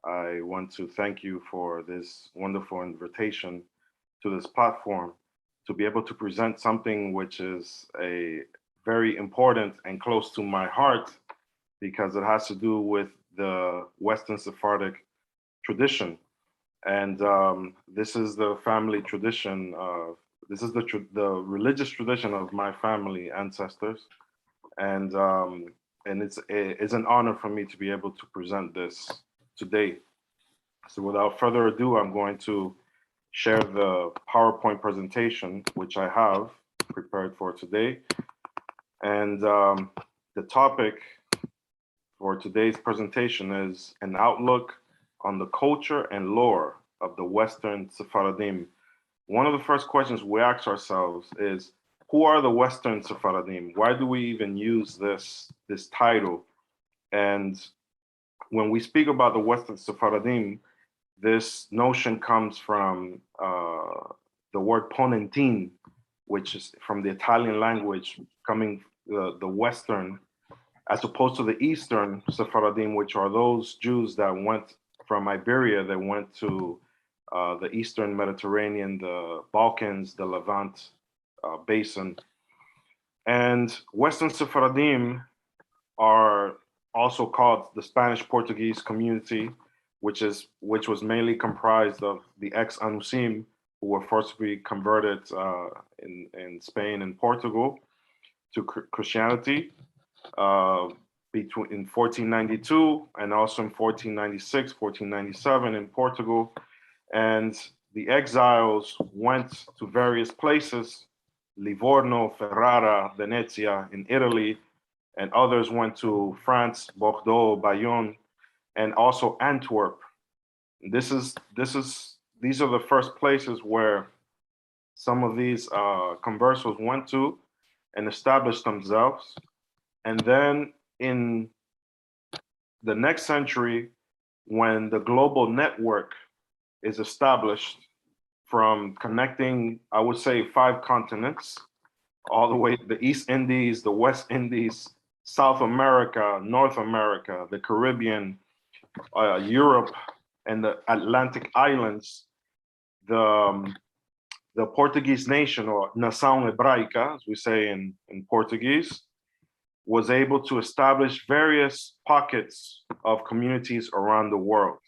I want to thank you for this wonderful invitation to this platform to be able to present something which is a very important and close to my heart because it has to do with the Western Sephardic tradition. And this is the family tradition of, this is the religious tradition of my family ancestors. And it's an honor for me to be able to present this today. So without further ado, I'm going to share the PowerPoint presentation, which I have prepared for today. And the topic for today's presentation is an outlook on the culture and lore of the Western Sephardim. One of the first questions we ask ourselves is, who are the Western Sephardim? Why do we even use this title? And when we speak about the Western Sephardim, this notion comes from the word ponentin, which is from the Italian language, coming the Western, as opposed to the Eastern Sephardim, which are those Jews that went from Iberia, that went to the Eastern Mediterranean, the Balkans, the Levant basin. And Western Sephardim are also called the Spanish Portuguese community, which was mainly comprised of the ex-Anusim, who were forcibly converted in Spain and Portugal to Christianity in 1492 and also in 1496, 1497 in Portugal. And the exiles went to various places, Livorno, Ferrara, Venezia in Italy, and others went to France, Bordeaux, Bayonne, and also Antwerp. These are the first places where some of these conversos went to and established themselves. And then in the next century, when the global network is established from connecting, I would say, 5 continents, all the way to the East Indies, the West Indies, South America, North America, the Caribbean, Europe, and the Atlantic islands, the Portuguese nation, or Nação Hebraica, as we say in Portuguese, was able to establish various pockets of communities around the world.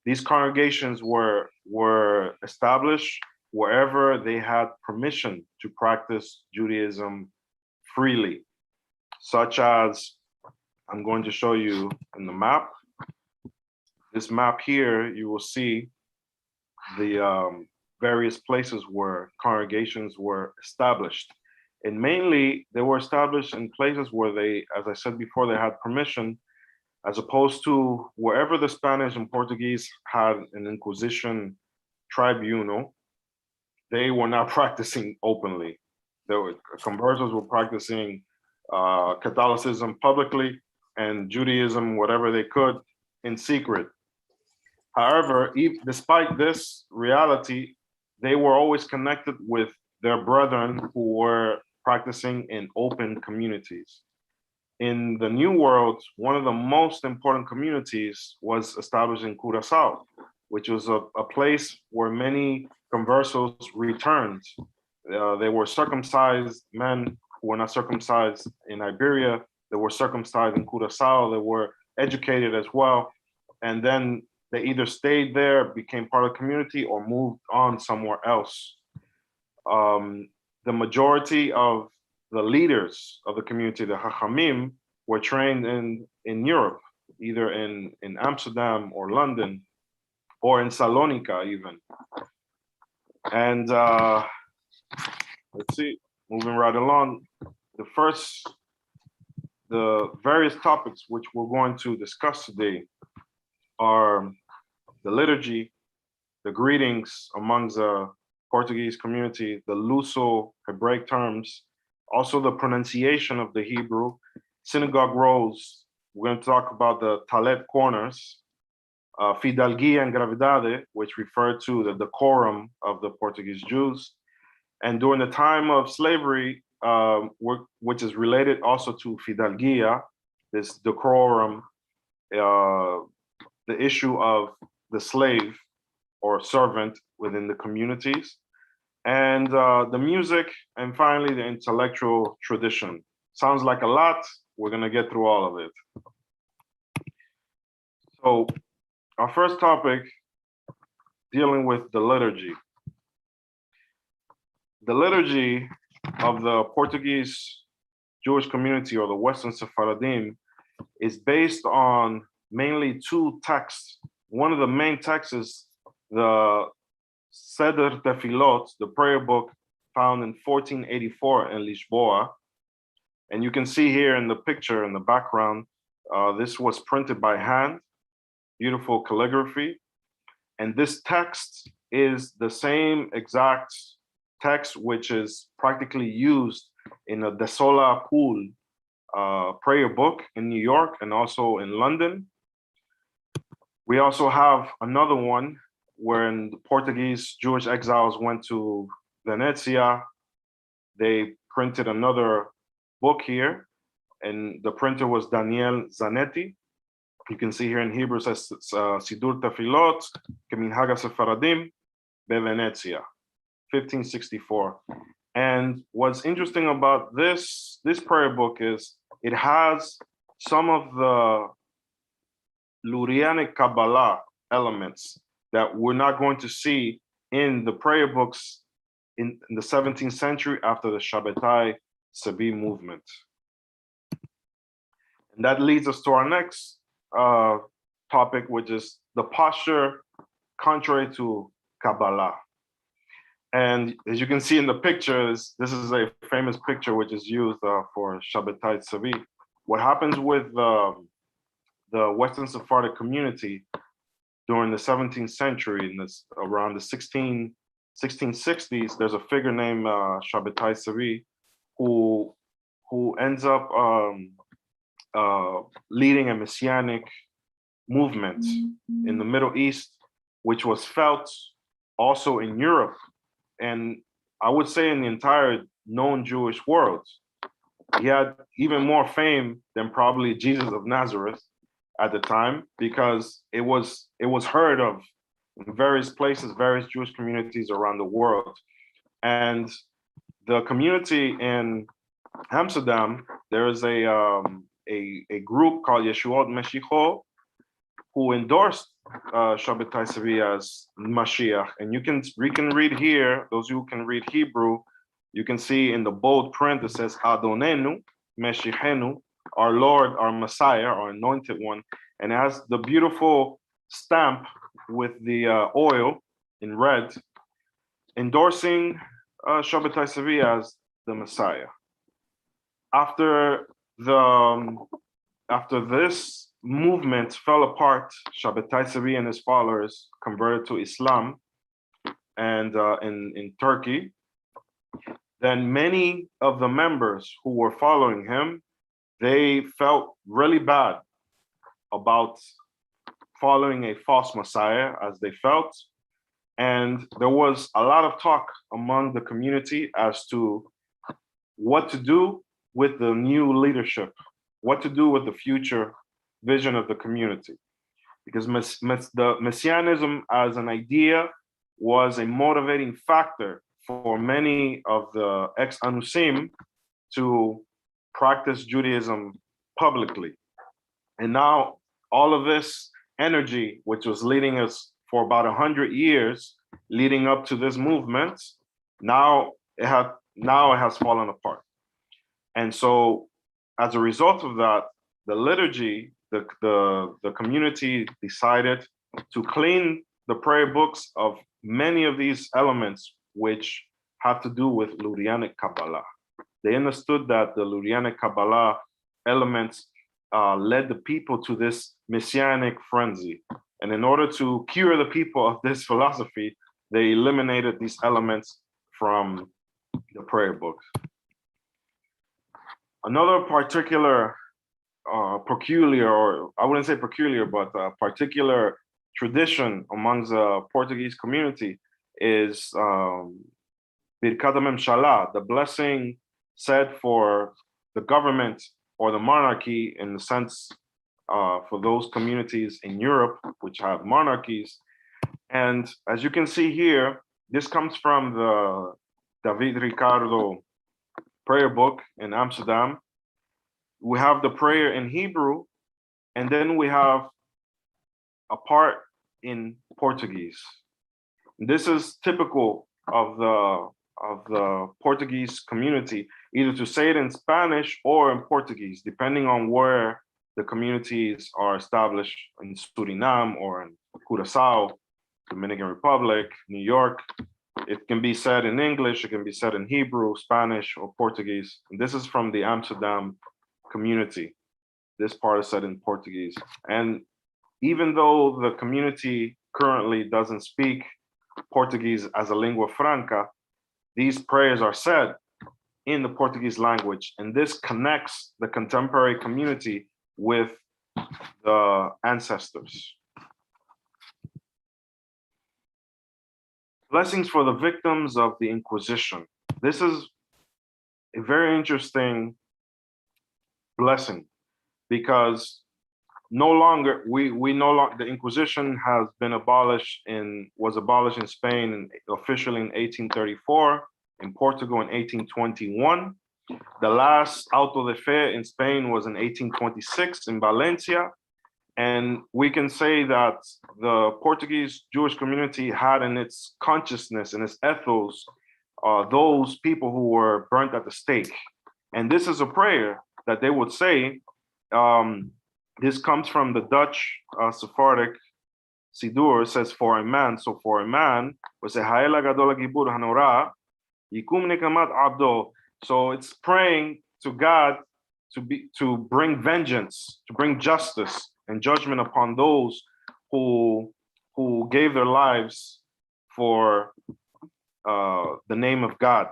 These congregations were established wherever they had permission to practice Judaism freely, such as, I'm going to show you in the map. This map here, you will see the various places where congregations were established. And mainly, they were established in places where they, as I said before, they had permission, as opposed to wherever the Spanish and Portuguese had an Inquisition tribunal, they were not practicing openly. Conversos were practicing Catholicism publicly and Judaism, whatever they could, in secret. However, despite this reality, they were always connected with their brethren who were practicing in open communities. In the New World, one of the most important communities was established in Curaçao, which was a place where many conversos returned. They were circumcised men who were not circumcised in Iberia. They were circumcised in Curaçao. They were educated as well. And then they either stayed there, became part of the community, or moved on somewhere else. The majority of the leaders of the community, the Hachamim, were trained in Europe, either in Amsterdam or London, or in Salonika even. And let's see, moving right along, the various topics which we're going to discuss today are the liturgy, the greetings amongst the Portuguese community, the Luso-Hebraic terms, also the pronunciation of the Hebrew, synagogue roles. We're going to talk about the Talet corners, Fidalgia and Gravidade, which refer to the decorum of the Portuguese Jews. And during the time of slavery, which is related also to Fidalgia, this decorum, the issue of the slave or servant within the communities, and the music, and finally the intellectual tradition. Sounds like a lot. We're gonna get through all of it. So our first topic, dealing with the liturgy. The liturgy of the Portuguese Jewish community, or the Western Sephardim, is based on mainly two texts. One of the main texts is the Seder Tefillot, the prayer book found in 1484 in Lisboa. And you can see here in the picture in the background, this was printed by hand, beautiful calligraphy. And this text is the same exact text which is practically used in the De Sola Pool prayer book in New York and also in London. We also have another one when the Portuguese Jewish exiles went to Venezia. They printed another book here, and the printer was Daniel Zanetti. You can see here in Hebrew it says Sidur Tefillot Keminhag Sephardim Bevenezia, 1564. And what's interesting about this prayer book is it has some of the Lurianic Kabbalah elements that we're not going to see in the prayer books in the 17th century after the Shabbatai Sabi movement. And that leads us to our next topic, which is the posture contrary to Kabbalah. And as you can see in the pictures, this is a famous picture which is used for Shabbatai Sabi. What happens with the Western Sephardic community during the 17th century, in this around the 1660s, there's a figure named Shabbatai Sabi who ends up leading a messianic movement in the Middle East, which was felt also in Europe, and I would say in the entire known Jewish world. He had even more fame than probably Jesus of Nazareth at the time, because it was heard of in various places, various Jewish communities around the world. And the community in Amsterdam, there is a group called Yeshua Mexico who endorsed Shabbatai Sabi as Mashiach. And you can read here, those who can read Hebrew, you can see in the bold print it says Adonenu Meshichenu, our Lord, our Messiah, our anointed one, and it has the beautiful stamp with the oil in red, endorsing Shabbatai Sabi as the Messiah. After this movement fell apart, Shabbatai Sabi and his followers converted to Islam, and in Turkey. Then many of the members who were following him, they felt really bad about following a false Messiah, as they felt. And there was a lot of talk among the community as to what to do with the new leadership, what to do with the future vision of the community. Because the Messianism as an idea was a motivating factor for many of the ex-Anusim to practice Judaism publicly. And now all of this energy, which was leading us for about 100 years, leading up to this movement, now it has fallen apart. And so as a result of that, the liturgy, the community decided to clean the prayer books of many of these elements which have to do with Lurianic Kabbalah. They understood that the Lurianic Kabbalah elements led the people to this messianic frenzy. And in order to cure the people of this philosophy, they eliminated these elements from the prayer books. Another particular peculiar, or I wouldn't say peculiar, but particular tradition amongst the Portuguese community is Birkat HaMemshala, the blessing said for the government or the monarchy, in the sense for those communities in Europe, which have monarchies. And as you can see here, this comes from the David Ricardo prayer book in Amsterdam. We have the prayer in Hebrew, and then we have a part in Portuguese. This is typical of the Portuguese community, either to say it in Spanish or in Portuguese, depending on where the communities are established in Suriname or in Curaçao, Dominican Republic, New York. It can be said in English, it can be said in Hebrew, Spanish, or Portuguese. And this is from the Amsterdam community. This part is said in Portuguese. And even though the community currently doesn't speak Portuguese as a lingua franca, these prayers are said in the Portuguese language, and this connects the contemporary community with the ancestors. Blessings for the victims of the Inquisition. This is a very interesting blessing because the Inquisition has been was abolished in Spain officially in 1834, in Portugal in 1821. The last auto de fe in Spain was in 1826 in Valencia. And we can say that the Portuguese Jewish community had in its consciousness, in its ethos, those people who were burnt at the stake. And this is a prayer that they would say. This comes from the Dutch Sephardic Sidur. It says, for a man. So for a man, so it's praying to God to bring vengeance, to bring justice and judgment upon those who gave their lives for the name of God.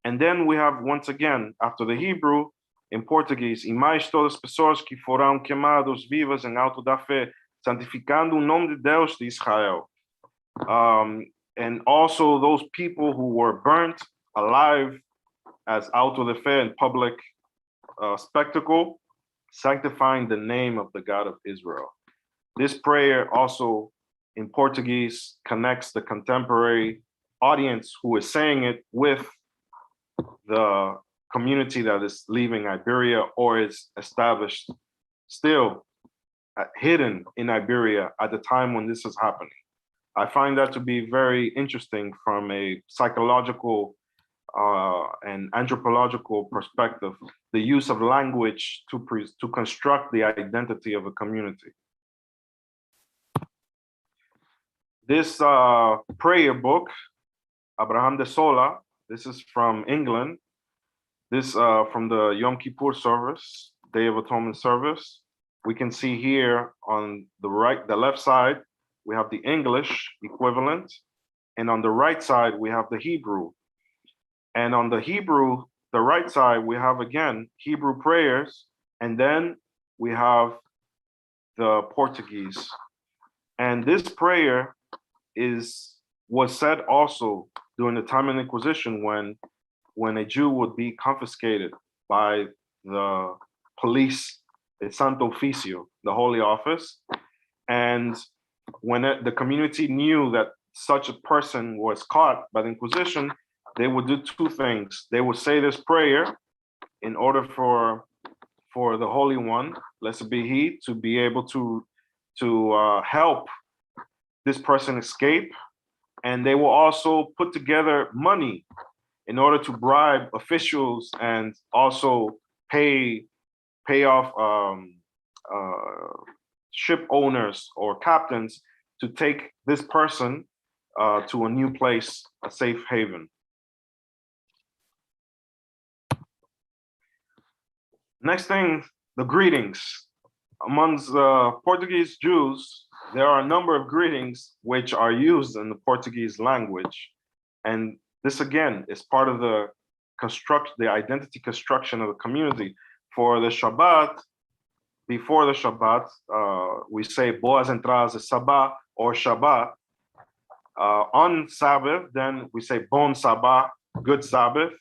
And then we have, once again, after the Hebrew, in Portuguese, e mais todas as pessoas que foram queimadas vivas em auto da fé, santificando o nome de Deus de Israel. And also those people who were burnt alive as auto de fe in public spectacle, sanctifying the name of the God of Israel. This prayer also in Portuguese connects the contemporary audience who is saying it with the community that is leaving Iberia or is established still hidden in Iberia at the time when this is happening. I find that to be very interesting from a psychological and anthropological perspective, the use of language to construct the identity of a community. This prayer book, Abraham de Sola, this is from England. This from the Yom Kippur service, Day of Atonement service. We can see here on the left side, we have the English equivalent, and on the right side, we have the Hebrew. And on the Hebrew, the right side, we have again Hebrew prayers, and then we have the Portuguese. And this prayer was said also during the time of the Inquisition when a Jew would be confiscated by the police, the Santo Oficio, the Holy Office. And when the community knew that such a person was caught by the Inquisition, they would do two things. They would say this prayer in order for the Holy One, blessed be He, to be able to help this person escape. And they will also put together money in order to bribe officials and also pay off ship owners or captains to take this person to a new place, a safe haven. Next thing, the greetings. Amongst the Portuguese Jews, there are a number of greetings which are used in the Portuguese language. And this again is part of the identity construction of the community. For the Shabbat, before the Shabbat, we say Boas entradas de Sabbat or Shabbat. On Sabbath, then we say Bon Sabbat, good Sabbath.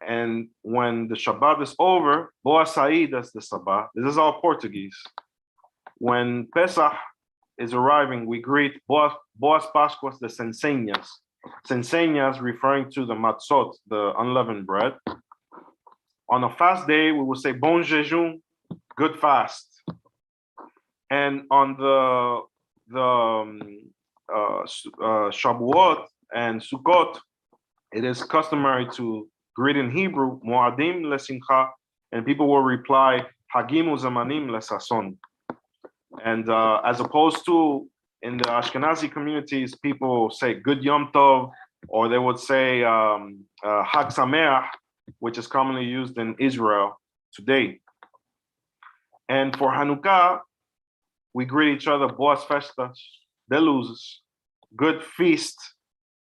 And when the Shabbat is over, Boa Saídas de Sabá. This is all Portuguese. When Pesach is arriving, we greet Boas Pascuas de Censeñas. Censeñas referring to the matzot, the unleavened bread. On a fast day, we will say Bon Jejum, good fast. And on the Shavuot and Sukkot, it is customary to greet in Hebrew, Moadim lesimcha, and people will reply, Hagim uzamanim lesason. And as opposed to in the Ashkenazi communities, people say Good Yom Tov, or they would say Hag Sameach, which is commonly used in Israel today. And for Hanukkah, we greet each other Boas Festas de Luzes, good feast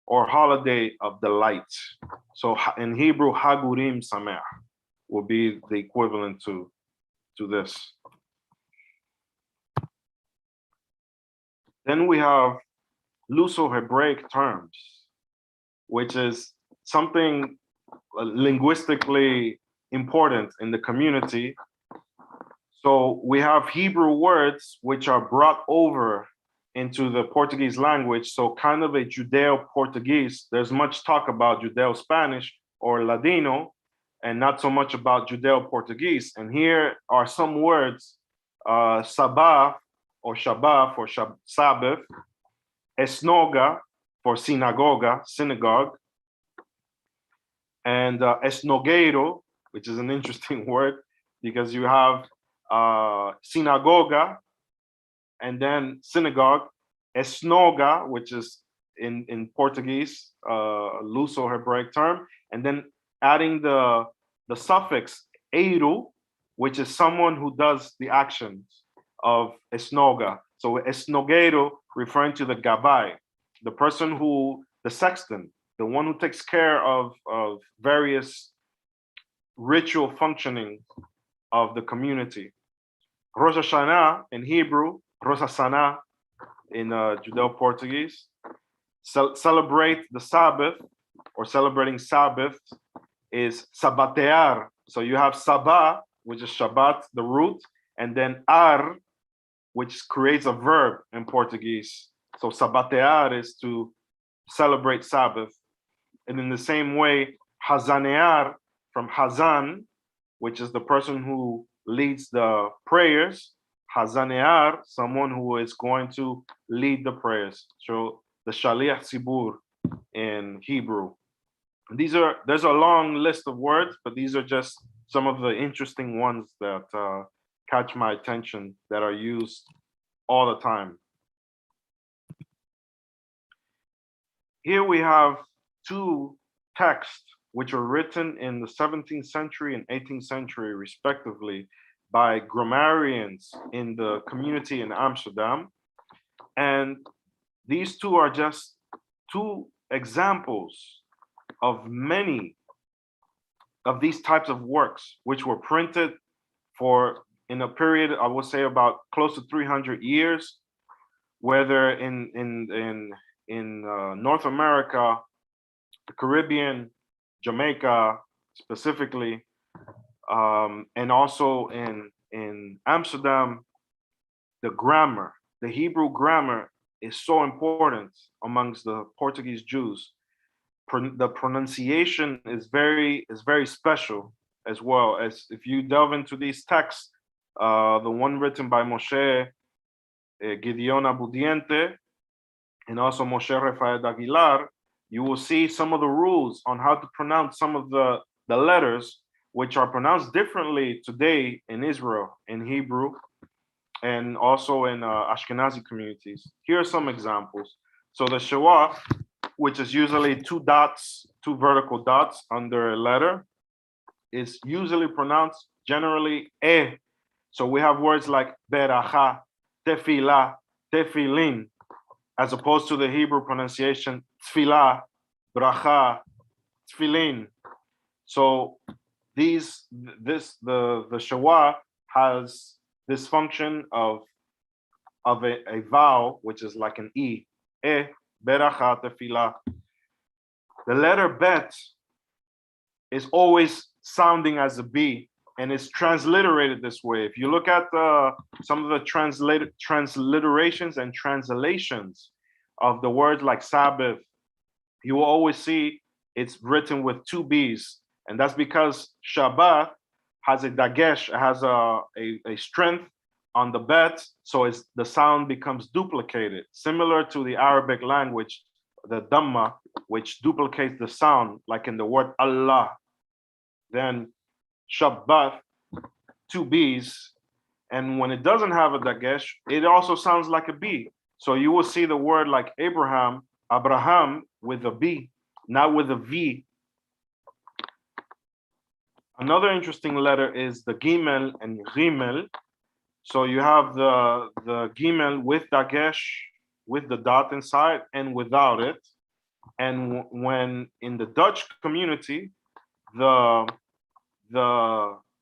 or holiday of delight. So in Hebrew, Hagurim Sameach will be the equivalent to this. Then we have Luso-Hebraic terms, which is something linguistically important in the community. So we have Hebrew words which are brought over into the Portuguese language, so kind of a Judeo-Portuguese. There's much talk about Judeo-Spanish or Ladino, and not so much about Judeo-Portuguese. And here are some words, Sabbath or Shabbat for Sabbath, Esnoga for synagogue, and Esnogueiro, which is an interesting word because you have synagoga, and then synagogue, esnoga, which is in Portuguese, Luso-Hebraic term, and then adding the suffix eiro, which is someone who does the actions of esnoga. So esnogueiro referring to the gabai, the person the sexton, the one who takes care of various ritual functioning of the community. Rosh Hashanah in Hebrew, Rosh Hashanah in Judeo-Portuguese, celebrate the Sabbath or celebrating Sabbath is Sabbatear. So you have Sabah, which is Shabbat, the root, and then ar, which creates a verb in Portuguese. So Sabbatear is to celebrate Sabbath. And in the same way, Hazanear from Hazan, which is the person who leads the prayers, Hazanear, someone who is going to lead the prayers. So the Shaliach Tzibur in Hebrew. There's a long list of words, but these are just some of the interesting ones that catch my attention that are used all the time. Here we have two texts which were written in the 17th century and 18th century, respectively, by grammarians in the community in Amsterdam. And these two are just two examples of many of these types of works, which were printed in a period, I would say about close to 300 years, whether in North America, the Caribbean, Jamaica specifically, and also in Amsterdam. The Hebrew grammar is so important amongst the Portuguese Jews. The pronunciation is very special, as well as if you delve into these texts, the one written by Moshe Gideon Abudiente and also Moshe Rafael Aguilar, you will see some of the rules on how to pronounce some of the letters, which are pronounced differently today in Israel, in Hebrew, and also in Ashkenazi communities. Here are some examples. So the Shewa, which is usually two vertical dots under a letter, is usually pronounced generally eh. So we have words like beracha, tefillah, tefillin, as opposed to the Hebrew pronunciation tefillah, bracha, tefillin. So the Shewa has this function of a vowel, which is like an e, beracha, tefillah. The letter bet is always sounding as a B, and it's transliterated this way. If you look at some of the transliterations and translations of the words like Sabbath, you will always see it's written with two B's, and that's because Shabbat has a dagesh, has a strength on the bet, so the sound becomes duplicated, similar to the Arabic language, the Dhamma, which duplicates the sound, like in the word Allah. Then Shabbat, two B's, and when it doesn't have a dagesh, it also sounds like a B. So you will see the word like Abraham with a B, not with a V. Another interesting letter is the Gimel and Gimel. So you have the Gimel with dagesh, with the dot inside, and without it. And when in the Dutch community, the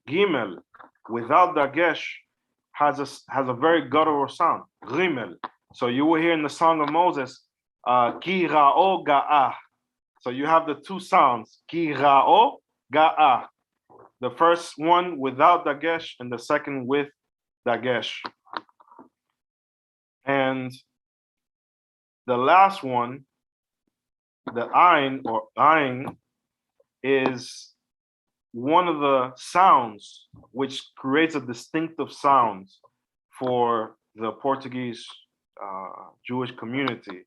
Gimel without dagesh has a very guttural sound, Gimel. So you will hear in the Song of Moses, Ki ra'o ga'ah. So you have the two sounds, Ki ra'o ga'ah. The first one without dagesh and the second with dagesh. And the last one, the ayin or ayin, is one of the sounds which creates a distinctive sound for the Portuguese Jewish community.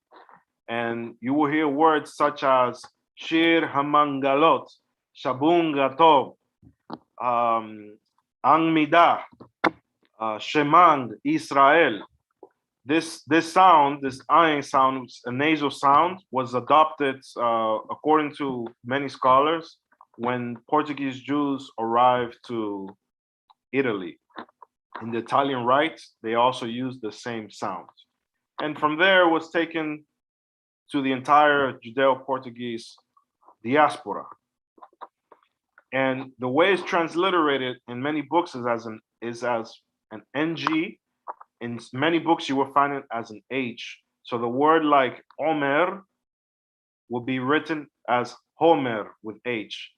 And you will hear words such as Shir Hamangalot, Shabun Gatov, Angmidah, Shemang, Israel. This sound, this ayin sound, a nasal sound, was adopted according to many scholars when Portuguese Jews arrived to Italy. In the Italian rites, they also used the same sound. And from there it was taken to the entire Judeo-Portuguese diaspora. And the way it's transliterated in many books is as an NG. In many books, you will find it as an H. So the word like Omer will be written as Homer with H.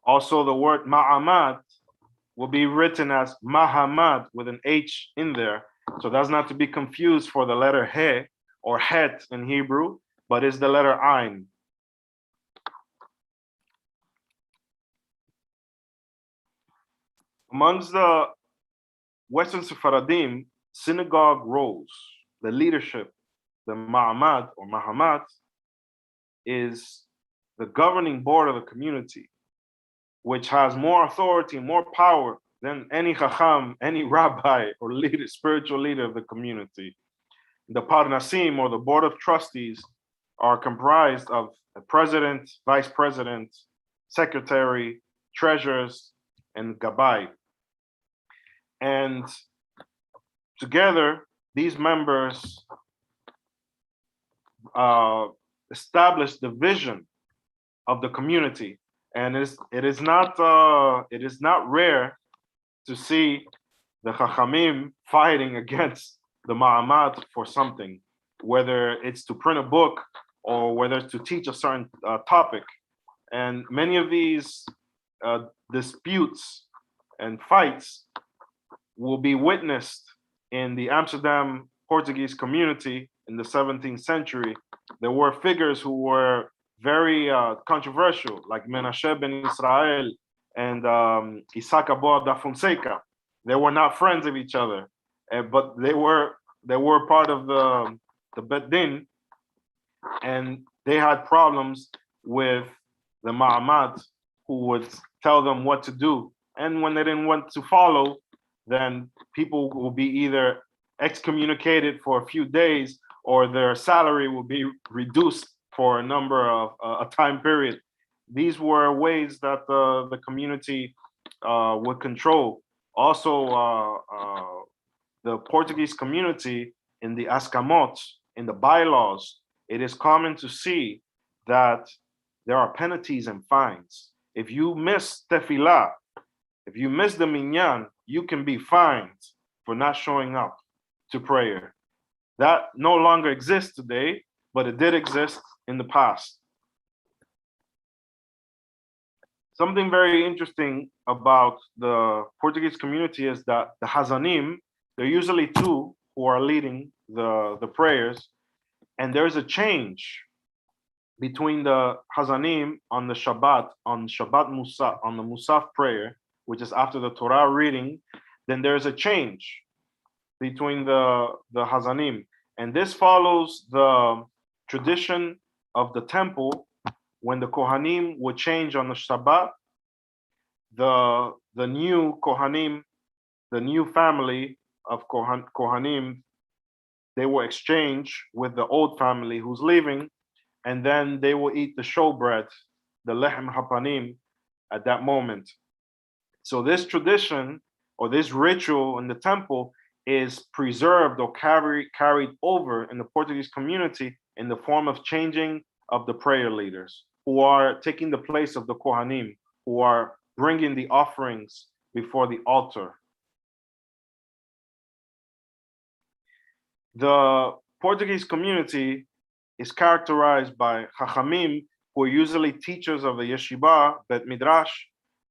Also, the word Ma'amad will be written as Mahamad with an H in there. So that's not to be confused for the letter He or Het in Hebrew, but it's the letter Ain. Amongst the Western Sephardim, synagogue roles, the leadership, the Ma'amad or Mahamat, is the governing board of the community, which has more authority, more power than any Chacham, any rabbi or leader, spiritual leader of the community. The Parnasim or the board of trustees are comprised of a president, vice president, secretary, treasurers, and Gabai. And together, these members establish the vision of the community, and it is not rare to see the Chachamim fighting against the Ma'amad for something, whether it's to print a book or whether it's to teach a certain topic. And many of these disputes and fights will be witnessed in the Amsterdam Portuguese community in the 17th century. There were figures who were very controversial, like Menashe ben Israel and Isaac Aboab da Fonseca. They were not friends of each other, but they were part of the Bet Din, and they had problems with the Ma'amad, who would tell them what to do. And when they didn't want to follow, then people will be either excommunicated for a few days or their salary will be reduced for a number of a time period. These were ways that the community would control. Also, the Portuguese community in the Askamot, in the bylaws, it is common to see that there are penalties and fines. If you miss tefillah, if you miss the minyan, you can be fined for not showing up to prayer. That no longer exists today, but it did exist in the past. something very interesting about the Portuguese community is that the Hazanim, they're usually two who are leading the prayers, and there's a change between the Hazanim on the Shabbat, on Shabbat Musaf, on the Musaf prayer, which is after the Torah reading. Then there's a change between the Hazanim, and this follows the tradition of the temple. When the Kohanim would change on the Shabbat, the new Kohanim, the new family of Kohanim, they will exchange with the old family who's leaving, and then they will eat the showbread, the lechem hapanim, at that moment. So this tradition or this ritual in the temple is preserved or carried over in the Portuguese community in the form of changing of the prayer leaders, who are taking the place of the Kohanim, who are bringing the offerings before the altar. The Portuguese community is characterized by Chachamim, who are usually teachers of the Yeshibah, Beth Midrash,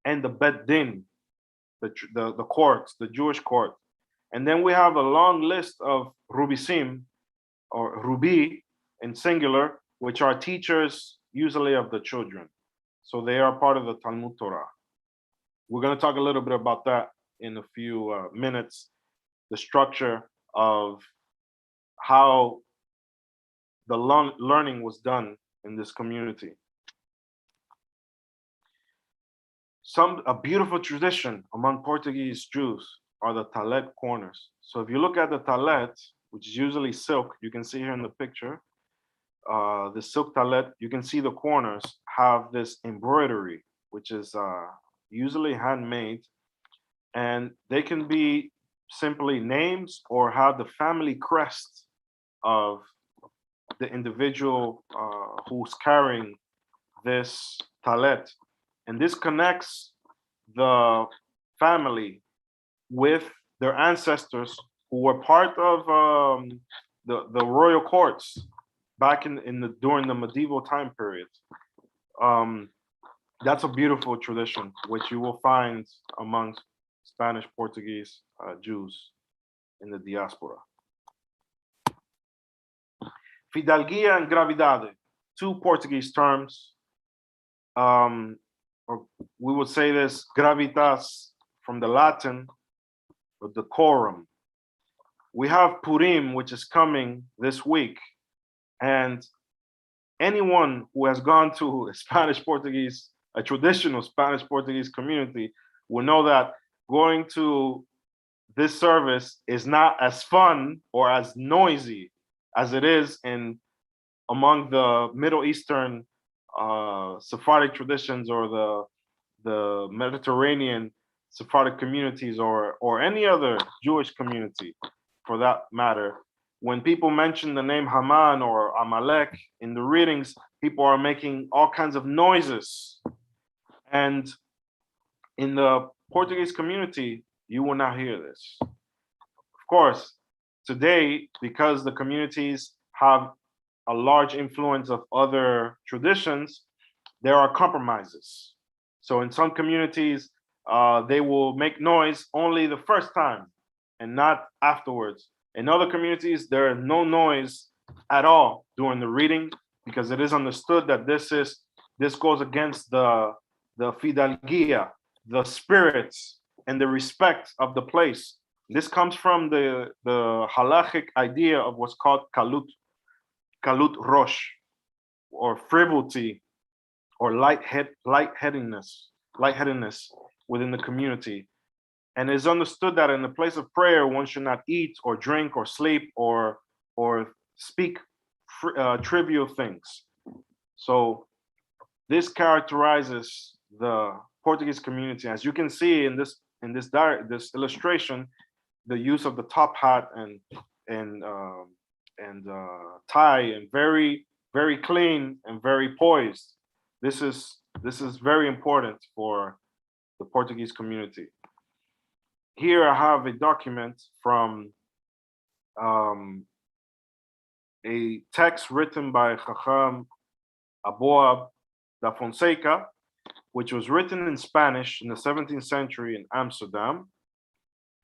and the Bet Din, the courts, the Jewish court. And then we have a long list of Rubisim, or Rubi in singular, which are teachers usually of the children. So they are part of the Talmud Torah. We're going to talk a little bit about that in a few minutes, the structure of how the learning was done in this community. A beautiful tradition among Portuguese Jews are the Talet corners. So if you look at the Talet, which is usually silk, you can see here in the picture, the silk Talet, you can see the corners have this embroidery, which is usually handmade, and they can be simply names or have the family crest of the individual who's carrying this Talet. And this connects the family with their ancestors who were part of the royal courts back during the medieval time period. That's a beautiful tradition, which you will find amongst Spanish Portuguese Jews in the diaspora. Fidalgia and Gravidade, two Portuguese terms. Or we would say this, gravitas from the Latin, or decorum. We have Purim, which is coming this week. And anyone who has gone to a traditional Spanish Portuguese community will know that going to this service is not as fun or as noisy as it is among the Middle Eastern Sephardic traditions, or the Mediterranean Sephardic communities, or any other Jewish community for that matter. When people mention the name Haman or Amalek in the readings, people are making all kinds of noises. And in the Portuguese community, you will not hear this. Of course, today, because the communities have a large influence of other traditions, there are compromises. So in some communities, they will make noise only the first time and not afterwards. In other communities, there is no noise at all during the reading, because it is understood that this goes against the fidalgia, the spirits, and the respect of the place. This comes from the halachic idea of what's called kalut rosh, or frivolity, or lightheadedness within the community. And it's understood that in the place of prayer, one should not eat or drink or sleep or speak trivial things. So this characterizes the Portuguese community. As you can see in this illustration, the use of the top hat and tie, and very, very clean and very poised. This is very important for the Portuguese community. Here I have a document from a text written by Chacham Aboab da Fonseca, which was written in Spanish in the 17th century in Amsterdam.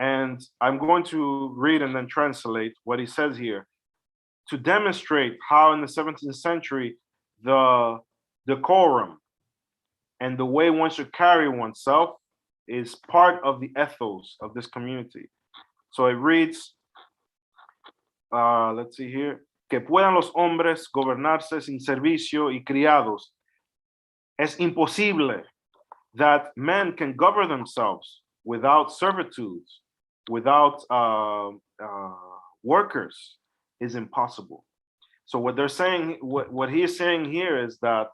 And I'm going to read and then translate what he says here to demonstrate how in the 17th century, the decorum and the way one should carry oneself is part of the ethos of this community. So it reads, let's see here, que puedan los hombres gobernarse sin servicio y criados. Es imposible that men can govern themselves without servitudes, without workers, is impossible. So what they're saying, what he is saying here is that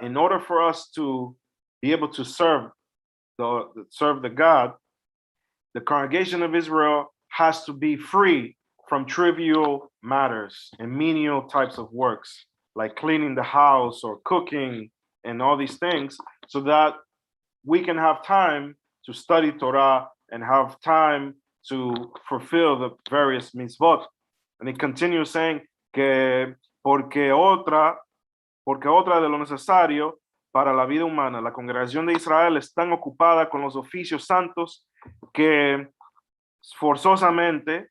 in order for us to be able to serve the God, the congregation of Israel has to be free from trivial matters and menial types of works, like cleaning the house or cooking and all these things, so that we can have time to study Torah and have time to fulfill the various mitzvot. And he continues saying que porque otra de lo necesario para la vida humana, la congregación de Israel es tan ocupada con los oficios santos que forzosamente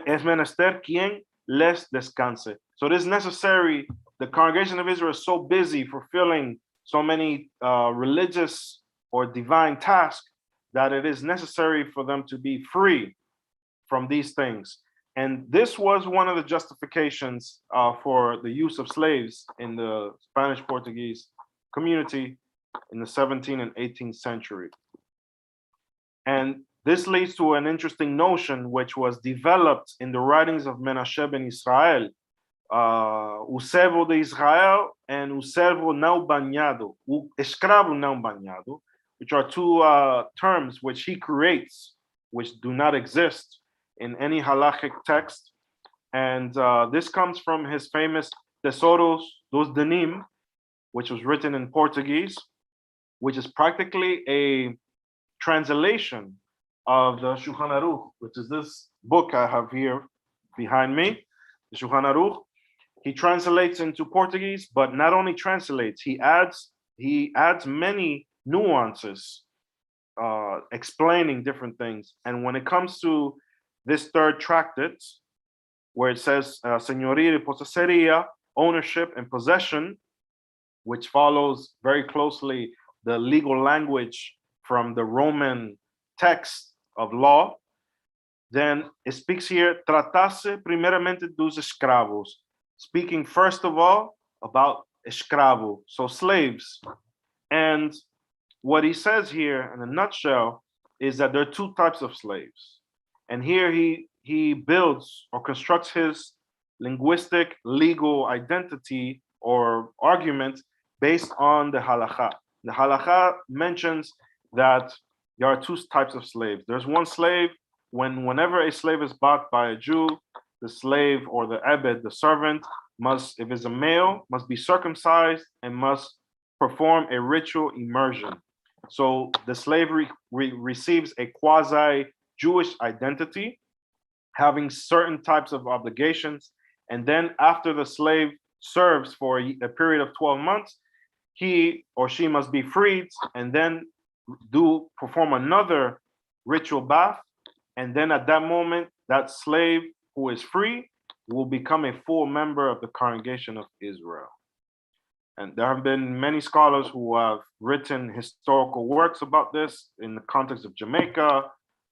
es menester quien les descanse. So it is necessary, the congregation of Israel is so busy fulfilling so many religious or divine tasks that it is necessary for them to be free from these things. And this was one of the justifications for the use of slaves in the Spanish-Portuguese community in the 17th and 18th century. And this leads to an interesting notion which was developed in the writings of Menashe ben Israel, o servo de Israel and o servo não banhado, o escravo não banhado, which are two terms which he creates, which do not exist in any halachic text. And this comes from his famous Tesouros dos Denim, which was written in Portuguese, which is practically a translation of the Shulchan Aruch, which is this book I have here behind me, the Shulchan Aruch. He translates into Portuguese, but not only translates, he adds many nuances, explaining different things. And when it comes to this third tractate, where it says señoría y posesoría, ownership and possession, which follows very closely the legal language from the Roman text of law, then it speaks here, tratase primeramente dos escravos, speaking first of all about escravo, so slaves. And what he says here in a nutshell is that there are two types of slaves. And here he builds or constructs his linguistic legal identity or argument based on the halakha. The halakha mentions that there are two types of slaves. There's one slave whenever a slave is bought by a Jew, the slave or the ebed, the servant, must, if it's a male, must be circumcised and must perform a ritual immersion. So the slave receives a quasi-Jewish identity, having certain types of obligations. And then after the slave serves for a period of 12 months, he or she must be freed and then perform another ritual bath. And then at that moment, that slave who is free will become a full member of the congregation of Israel. And there have been many scholars who have written historical works about this in the context of Jamaica,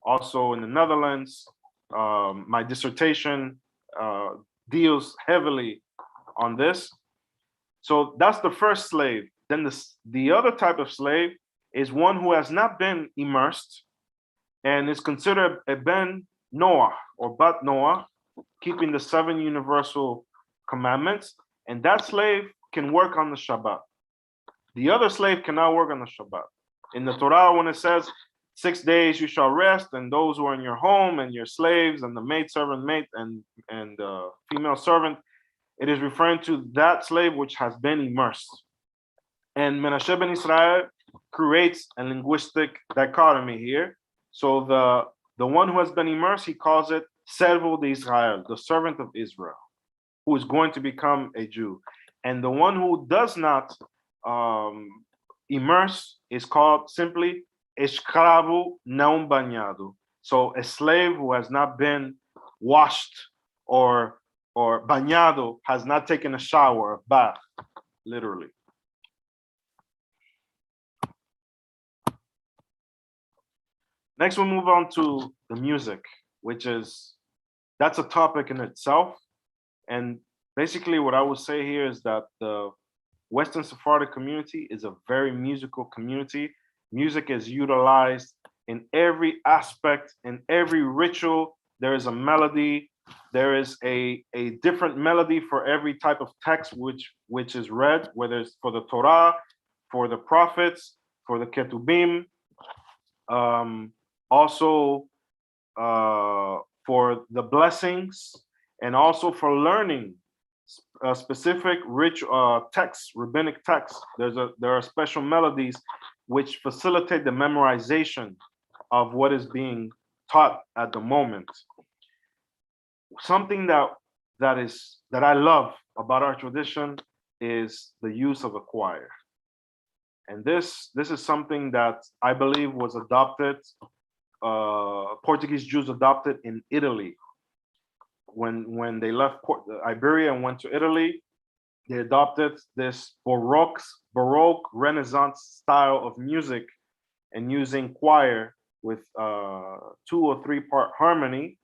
also in the Netherlands. My dissertation deals heavily on this. So that's the first slave. Then the other type of slave is one who has not been immersed and is considered a ben Noah or bat Noah, keeping the 7 universal commandments. And that slave can work on the Shabbat. The other slave cannot work on the Shabbat. In the Torah, when it says 6 days you shall rest, and those who are in your home and your slaves and the maidservant and female servant, it is referring to that slave which has been immersed. And Menashe ben Israel creates a linguistic dichotomy here. So the one who has been immersed, he calls it servo de Israel, the servant of Israel, who is going to become a Jew. And the one who does not immerse is called simply escravo não banhado. So a slave who has not been washed or bañado, has not taken a shower, a bath, literally. Next, we'll move on to the music, that's a topic in itself. And basically what I would say here is that the Western Sephardic community is a very musical community. Music is utilized in every aspect, in every ritual. There is a melody. There is a different melody for every type of text which is read, whether it's for the Torah, for the prophets, for the Ketubim, also for the blessings, and also for learning specific rich texts, rabbinic texts. There are special melodies which facilitate the memorization of what is being taught at the moment. Something that I love about our tradition is the use of a choir. And this is something that I believe was adopted, Portuguese Jews adopted in Italy. When they left Iberia and went to Italy, they adopted this Baroque Renaissance style of music and using choir with 2 or 3 part harmony.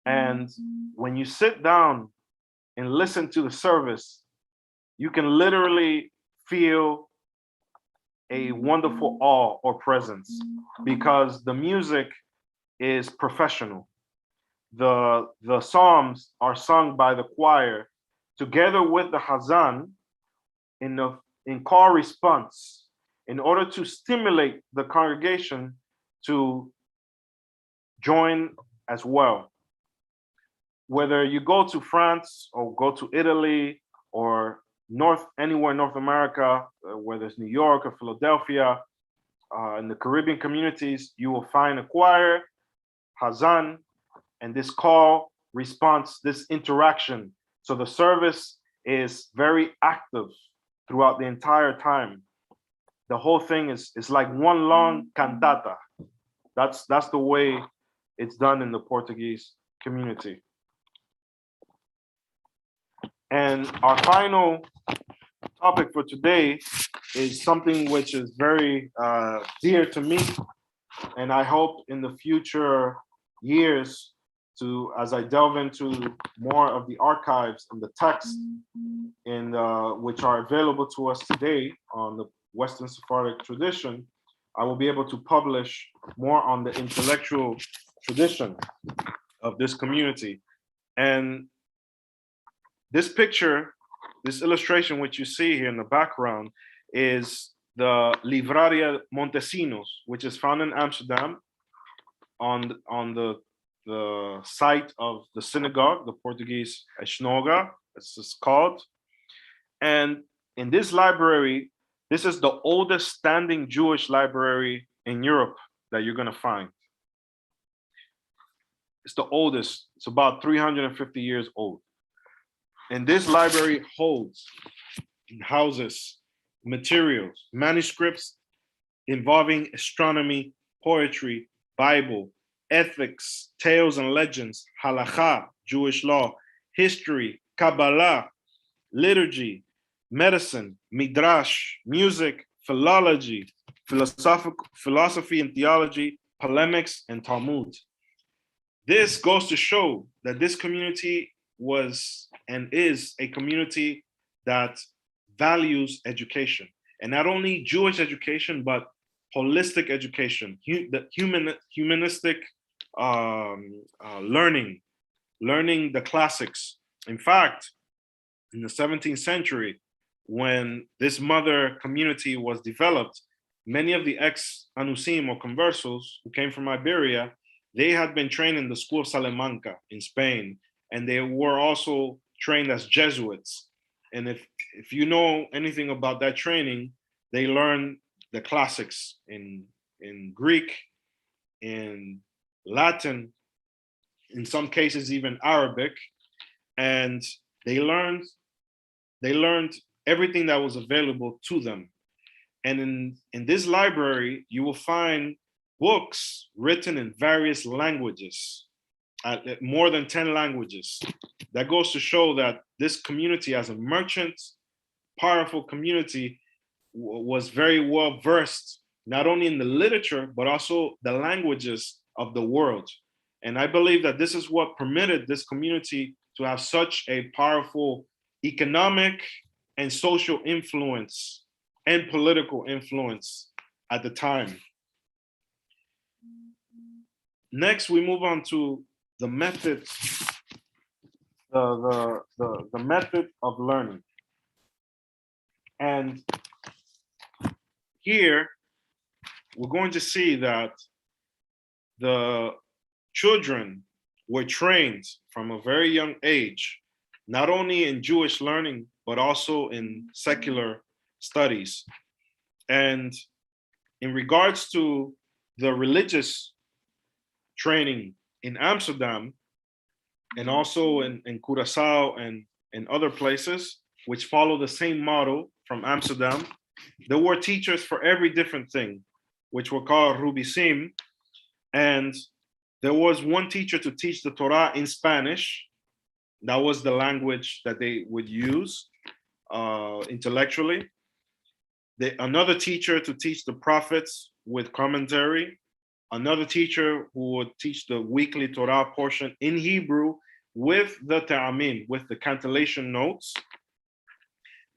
And when you sit down and listen to the service, you can literally feel a wonderful awe or presence because the music is professional. The psalms are sung by the choir together with the Hazan in call response in order to stimulate the congregation to join as well. Whether you go to France or go to Italy or anywhere in North America, whether it's New York or Philadelphia, in the Caribbean communities, you will find a choir, Hazan, and this call response, this interaction. So the service is very active throughout the entire time. The whole thing is like one long cantata. That's the way it's done in the Portuguese community. And our final topic for today is something which is very dear to me, and I hope in the future years, as I delve into more of the archives and the texts which are available to us today on the Western Sephardic tradition, I will be able to publish more on the intellectual tradition of this community. And this picture, this illustration which you see here in the background is the Livraria Montesinos, which is found in Amsterdam on the site of the synagogue, the Portuguese Synagogue, as it's called. And in this library, this is the oldest standing Jewish library in Europe that you're going to find. It's the oldest. It's about 350 years old. And this library houses materials, manuscripts involving astronomy, poetry, Bible, ethics, tales and legends, halakha, Jewish law, history, Kabbalah, liturgy, medicine, midrash, music, philology, philosophy and theology, polemics, and Talmud. This goes to show that this community was and is a community that values education, and not only Jewish education, but holistic education, the humanistic learning the classics. In fact, in the 17th century, when this mother community was developed, many of the ex-Anusim or conversos who came from Iberia, they had been trained in the school of Salamanca in Spain, and they were also trained as Jesuits. And if you know anything about that training, they learn the classics in Greek, in Latin, in some cases even Arabic, and they learned everything that was available to them. And in this library, you will find books written in various languages, more than 10 languages. That goes to show that this community, as a merchant, powerful community, was very well versed, not only in the literature, but also the languages of the world. And I believe that this is what permitted this community to have such a powerful economic and social influence and political influence at the time. Next, we move on to the methods, the method of learning. And here, we're going to see that the children were trained from a very young age, not only in Jewish learning, but also in secular studies. And in regards to the religious training in Amsterdam, and also in Curaçao and in other places, which follow the same model from Amsterdam, there were teachers for every different thing, which were called rubisim. And there was one teacher to teach the Torah in Spanish. That was the language that they would use intellectually. Another teacher to teach the prophets with commentary. Another teacher who would teach the weekly Torah portion in Hebrew with the ta'amim, with the cantillation notes.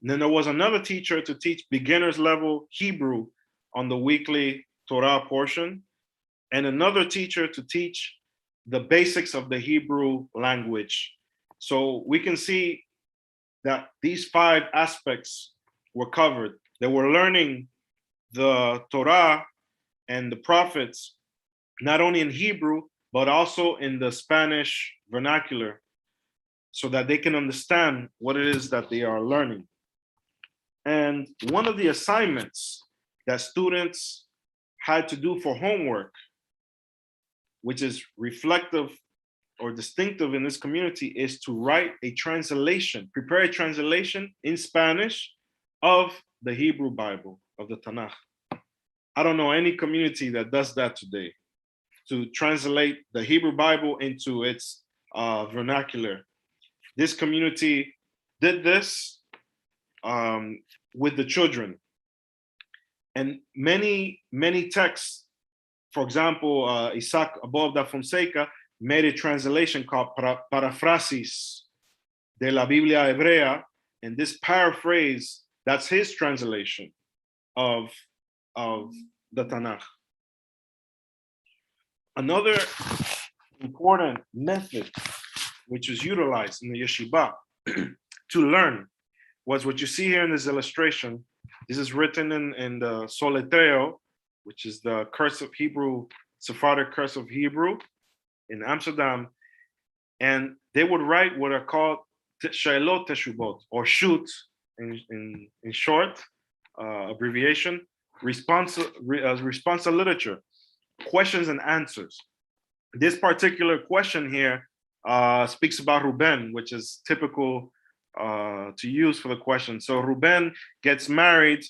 And then there was another teacher to teach beginner's level Hebrew on the weekly Torah portion, and another teacher to teach the basics of the Hebrew language. So we can see that these 5 aspects were covered. They were learning the Torah and the prophets, not only in Hebrew, but also in the Spanish vernacular, so that they can understand what it is that they are learning. And one of the assignments that students had to do for homework, which is reflective or distinctive in this community, is to write a translation, prepare a translation in Spanish of the Hebrew Bible, of the Tanakh. I don't know any community that does that today, to translate the Hebrew Bible into its vernacular. This community did this with the children. And many texts, for example, Isaac above da Fonseca made a translation called Paraphrasis de la Biblia Hebrea, and this paraphrase, that's his translation of the Tanakh. Another important method which was utilized in the yeshiva to learn was what you see here in this illustration. This is written in the Soletreo, which is the cursive Hebrew, Sephardic cursive Hebrew in Amsterdam. And they would write what are called Shailot Teshubot, or shoot in short, abbreviation, response literature, questions and answers. This particular question here speaks about Reuben, which is typical to use for the question. So Reuben gets married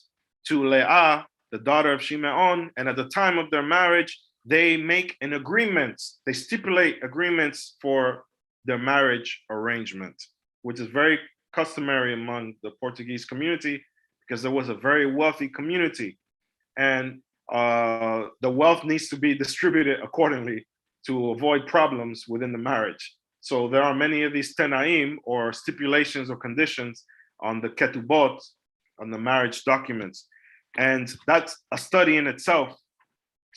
to Leah, the daughter of Shimeon, and at the time of their marriage, they make an agreement. They stipulate agreements for their marriage arrangement, which is very customary among the Portuguese community because there was a very wealthy community, and the wealth needs to be distributed accordingly to avoid problems within the marriage. So there are many of these tenaim, or stipulations or conditions, on the ketubot, on the marriage documents. And that's a study in itself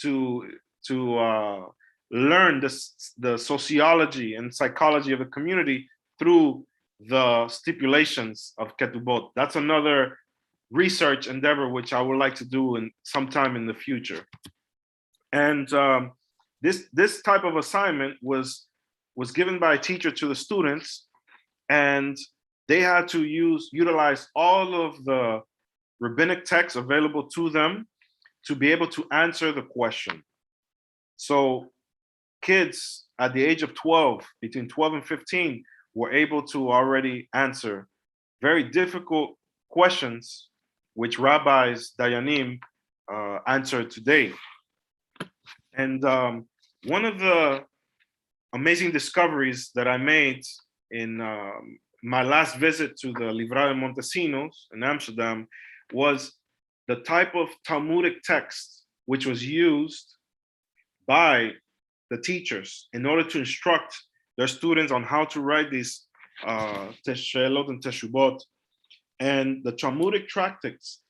to learn the sociology and psychology of the community through the stipulations of ketubot. That's another research endeavor which I would like to do sometime in the future. And this type of assignment was given by a teacher to the students, and they had to utilize all of the rabbinic texts available to them to be able to answer the question. So kids at the age of 12, between 12 and 15, were able to already answer very difficult questions which rabbis, dayanim, answer today. And one of the amazing discoveries that I made in my last visit to the Livrado de Montesinos in Amsterdam was the type of Talmudic text which was used by the teachers in order to instruct their students on how to write these Teshelot and Teshubot. And the Talmudic tractates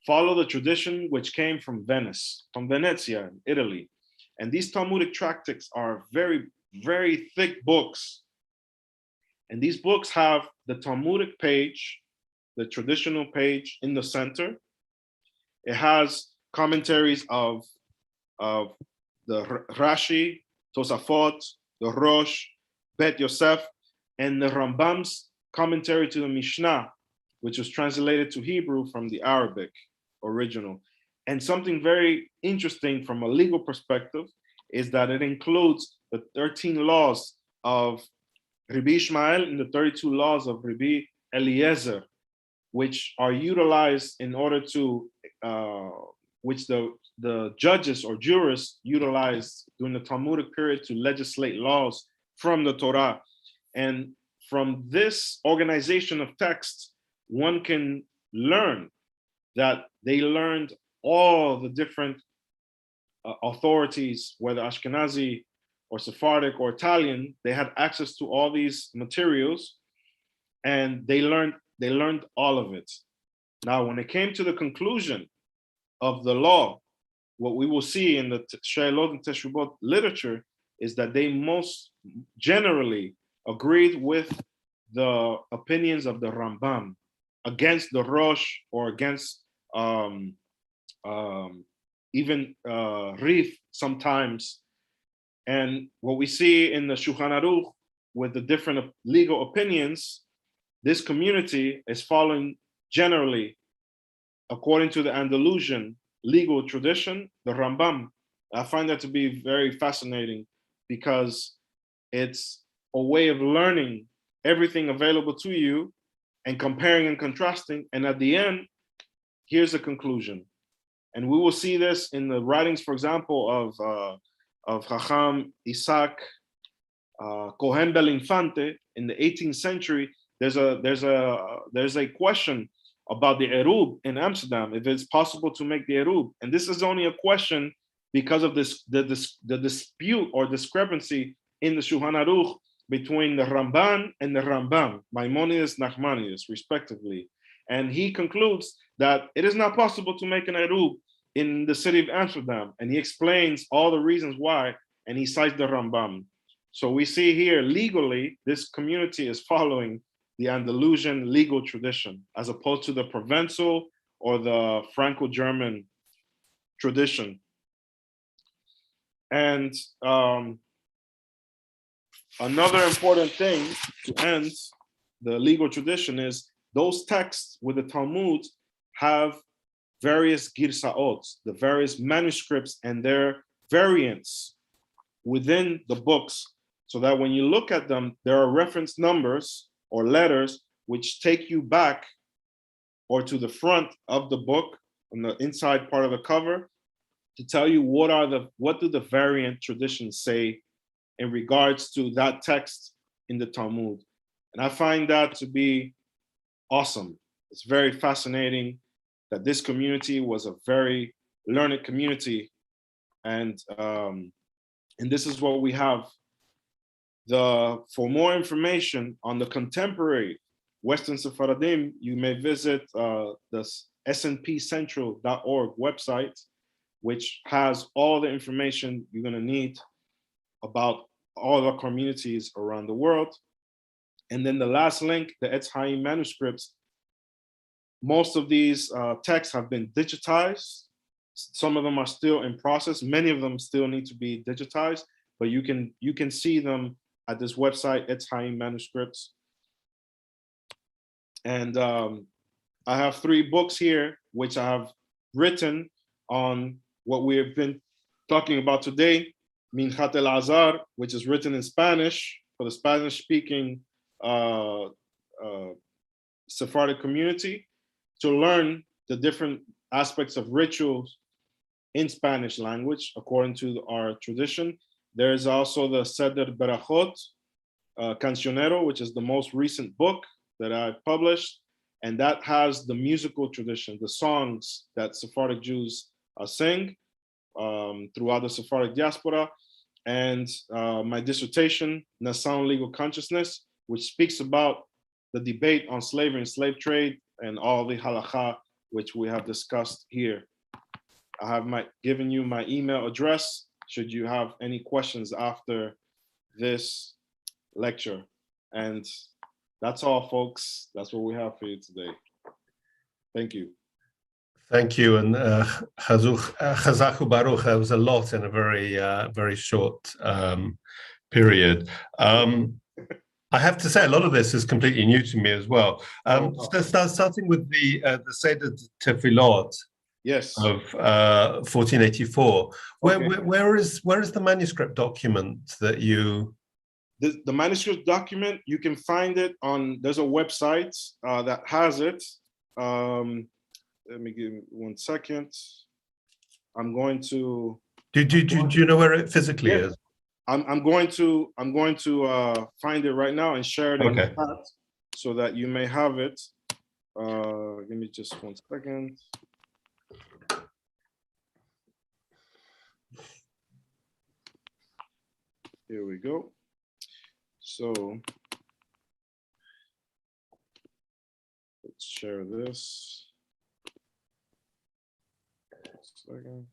follow the tradition which came from Venice, from Venezia, Italy. And these Talmudic tractates are very, very thick books. And these books have the Talmudic page, the traditional page in the center. It has commentaries of the Rashi, Tosafot, the Rosh, Bet Yosef, and the Rambam's commentary to the Mishnah, which was translated to Hebrew from the Arabic original. And something very interesting from a legal perspective is that it includes the 13 laws of Rabbi Ishmael and the 32 laws of Rabbi Eliezer, which are utilized in order to, which the judges or jurists utilized during the Talmudic period to legislate laws from the Torah. And from this organization of texts, one can learn that they learned all the different authorities, whether Ashkenazi or Sephardic or Italian, they had access to all these materials, and they learned all of it. Now, when it came to the conclusion of the law, what we will see in the She'elot and Teshubot literature is that they most generally agreed with the opinions of the Rambam against the Rosh or against even Rif sometimes. And what we see in the Shulchan Aruch with the different legal opinions, this community is following generally, according to the Andalusian legal tradition, the Rambam. I find that to be very fascinating because it's a way of learning everything available to you and comparing and contrasting. And at the end, here's the conclusion. And we will see this in the writings, for example, of Chacham Isaac Cohen Belinfante in the 18th century. There's a question about the erub in Amsterdam, if it's possible to make the erub. And this is only a question because of the dispute or discrepancy in the Shulchan Aruch between the Ramban and the Rambam, Maimonides, Nachmanides, respectively. And he concludes that it is not possible to make an erub in the city of Amsterdam. And he explains all the reasons why, and he cites the Rambam. So we see here, legally, this community is following the Andalusian legal tradition, as opposed to the Provençal or the Franco-German tradition. And another important thing to end the legal tradition is those texts with the Talmud have various girsaot, the various manuscripts and their variants within the books, so that when you look at them, there are reference numbers or letters which take you back or to the front of the book on the inside part of the cover to tell you what do the variant traditions say in regards to that text in the Talmud. And I find that to be awesome. It's very fascinating that this community was a very learned community. And this is what we have. For more information on the contemporary Western Sephardim, you may visit the snpcentral.org website, which has all the information you're going to need about all the communities around the world. And then the last link, the Etz Chaim manuscripts. Most of these texts have been digitized. Some of them are still in process. Many of them still need to be digitized, but you can see them at this website, Etz Chaim manuscripts. And I have 3 books here, which I have written on what we have been talking about today. Yehonatan Elazar, which is written in Spanish for the Spanish-speaking Sephardic community, to learn the different aspects of rituals in Spanish language, according to our tradition. There is also the Seder Berachot Cancionero, which is the most recent book that I published, and that has the musical tradition, the songs that Sephardic Jews sing throughout the Sephardic diaspora, and my dissertation, Nação Legal Consciousness, which speaks about the debate on slavery and slave trade and all the halakha, which we have discussed here. I have given you my email address should you have any questions after this lecture. And that's all, folks. That's what we have for you today. Thank you. Thank you, and Chazaku Baruch. That was a lot in a very short period. I have to say, a lot of this is completely new to me as well. Starting with the Seder Tefillot, yes, of 1484. Okay. Where is the manuscript document that you? The manuscript document, you can find it on. There's a website that has it. Let me give 1 second. I'm going to. Do you know where it physically is? I'm going to find it right now and share it in the chat so that you may have it. Give me just 1 second. Here we go. So let's share this. 1 second.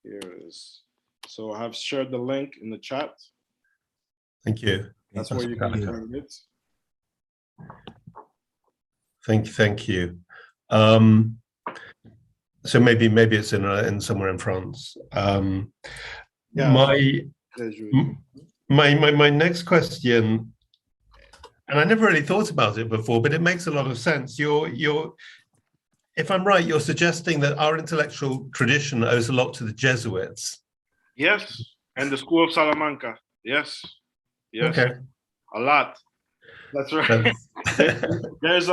Here it is. So I have shared the link in the chat. Thank you. That's where you can find it. Thank you. So maybe it's in somewhere in France. My next question, and I never really thought about it before, but it makes a lot of sense. If I'm right, you're suggesting that our intellectual tradition owes a lot to the Jesuits. Yes, and the School of Salamanca. Yes. Okay. A lot. That's right. There's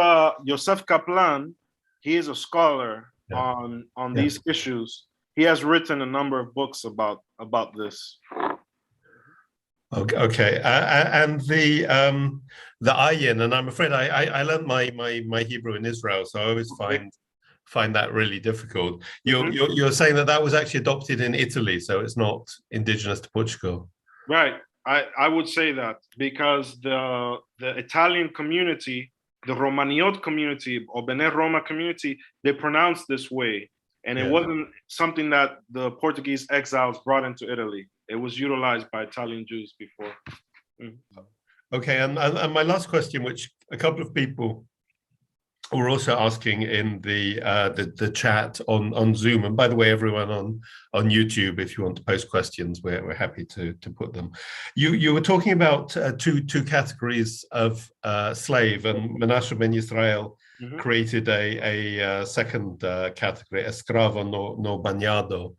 Yosef Kaplan. He is a scholar on these issues. He has written a number of books about this. Okay. And the ayin, and I'm afraid I learned my Hebrew in Israel, so I always find that really difficult. You're saying that was actually adopted in Italy, so it's not indigenous to Portugal. Right. I would say that because the Italian community, the Romaniot community or Bene Roma community, they pronounce this way. And it wasn't something that the Portuguese exiles brought into Italy. It was utilized by Italian Jews before. Okay, and my last question, which a couple of people were also asking in the chat on Zoom, and by the way, everyone on YouTube, if you want to post questions, we're happy to put them. You were talking about two categories of slave, and Menashe ben Yisrael created a second category, escravo no bañado.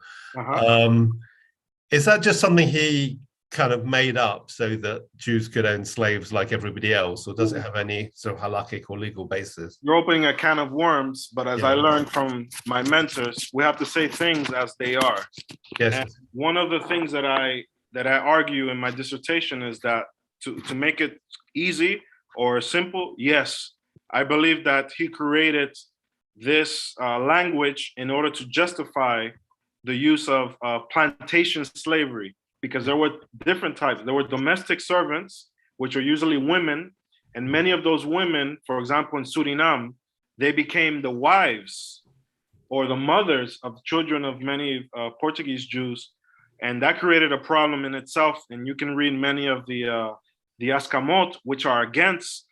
Is that just something he kind of made up so that Jews could own slaves like everybody else, or does it have any sort of halakhic or legal basis? You're opening a can of worms, but as I learned from my mentors, we have to say things as they are. Yes. And one of the things that I argue in my dissertation is that to make it easy or simple, yes, I believe that he created this language in order to justify the use of plantation slavery, because there were different types. There were domestic servants, which are usually women, and many of those women, for example, in Suriname, they became the wives or the mothers of children of many Portuguese Jews, and that created a problem in itself. And you can read many of the Askamot, which are against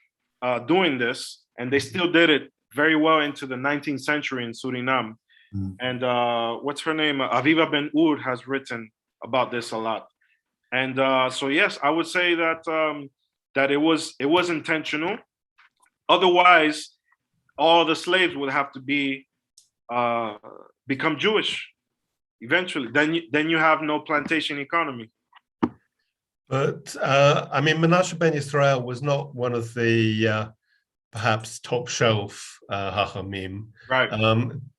doing this, and they still did it very well into the 19th century in Suriname. And what's her name? Aviva Ben-Ur has written about this a lot. And so yes, I would say that that it was intentional. Otherwise, all the slaves would have to become Jewish eventually. Then you have no plantation economy. But I mean, Menashe ben Yisrael was not one of the perhaps top shelf Hachamim. Right.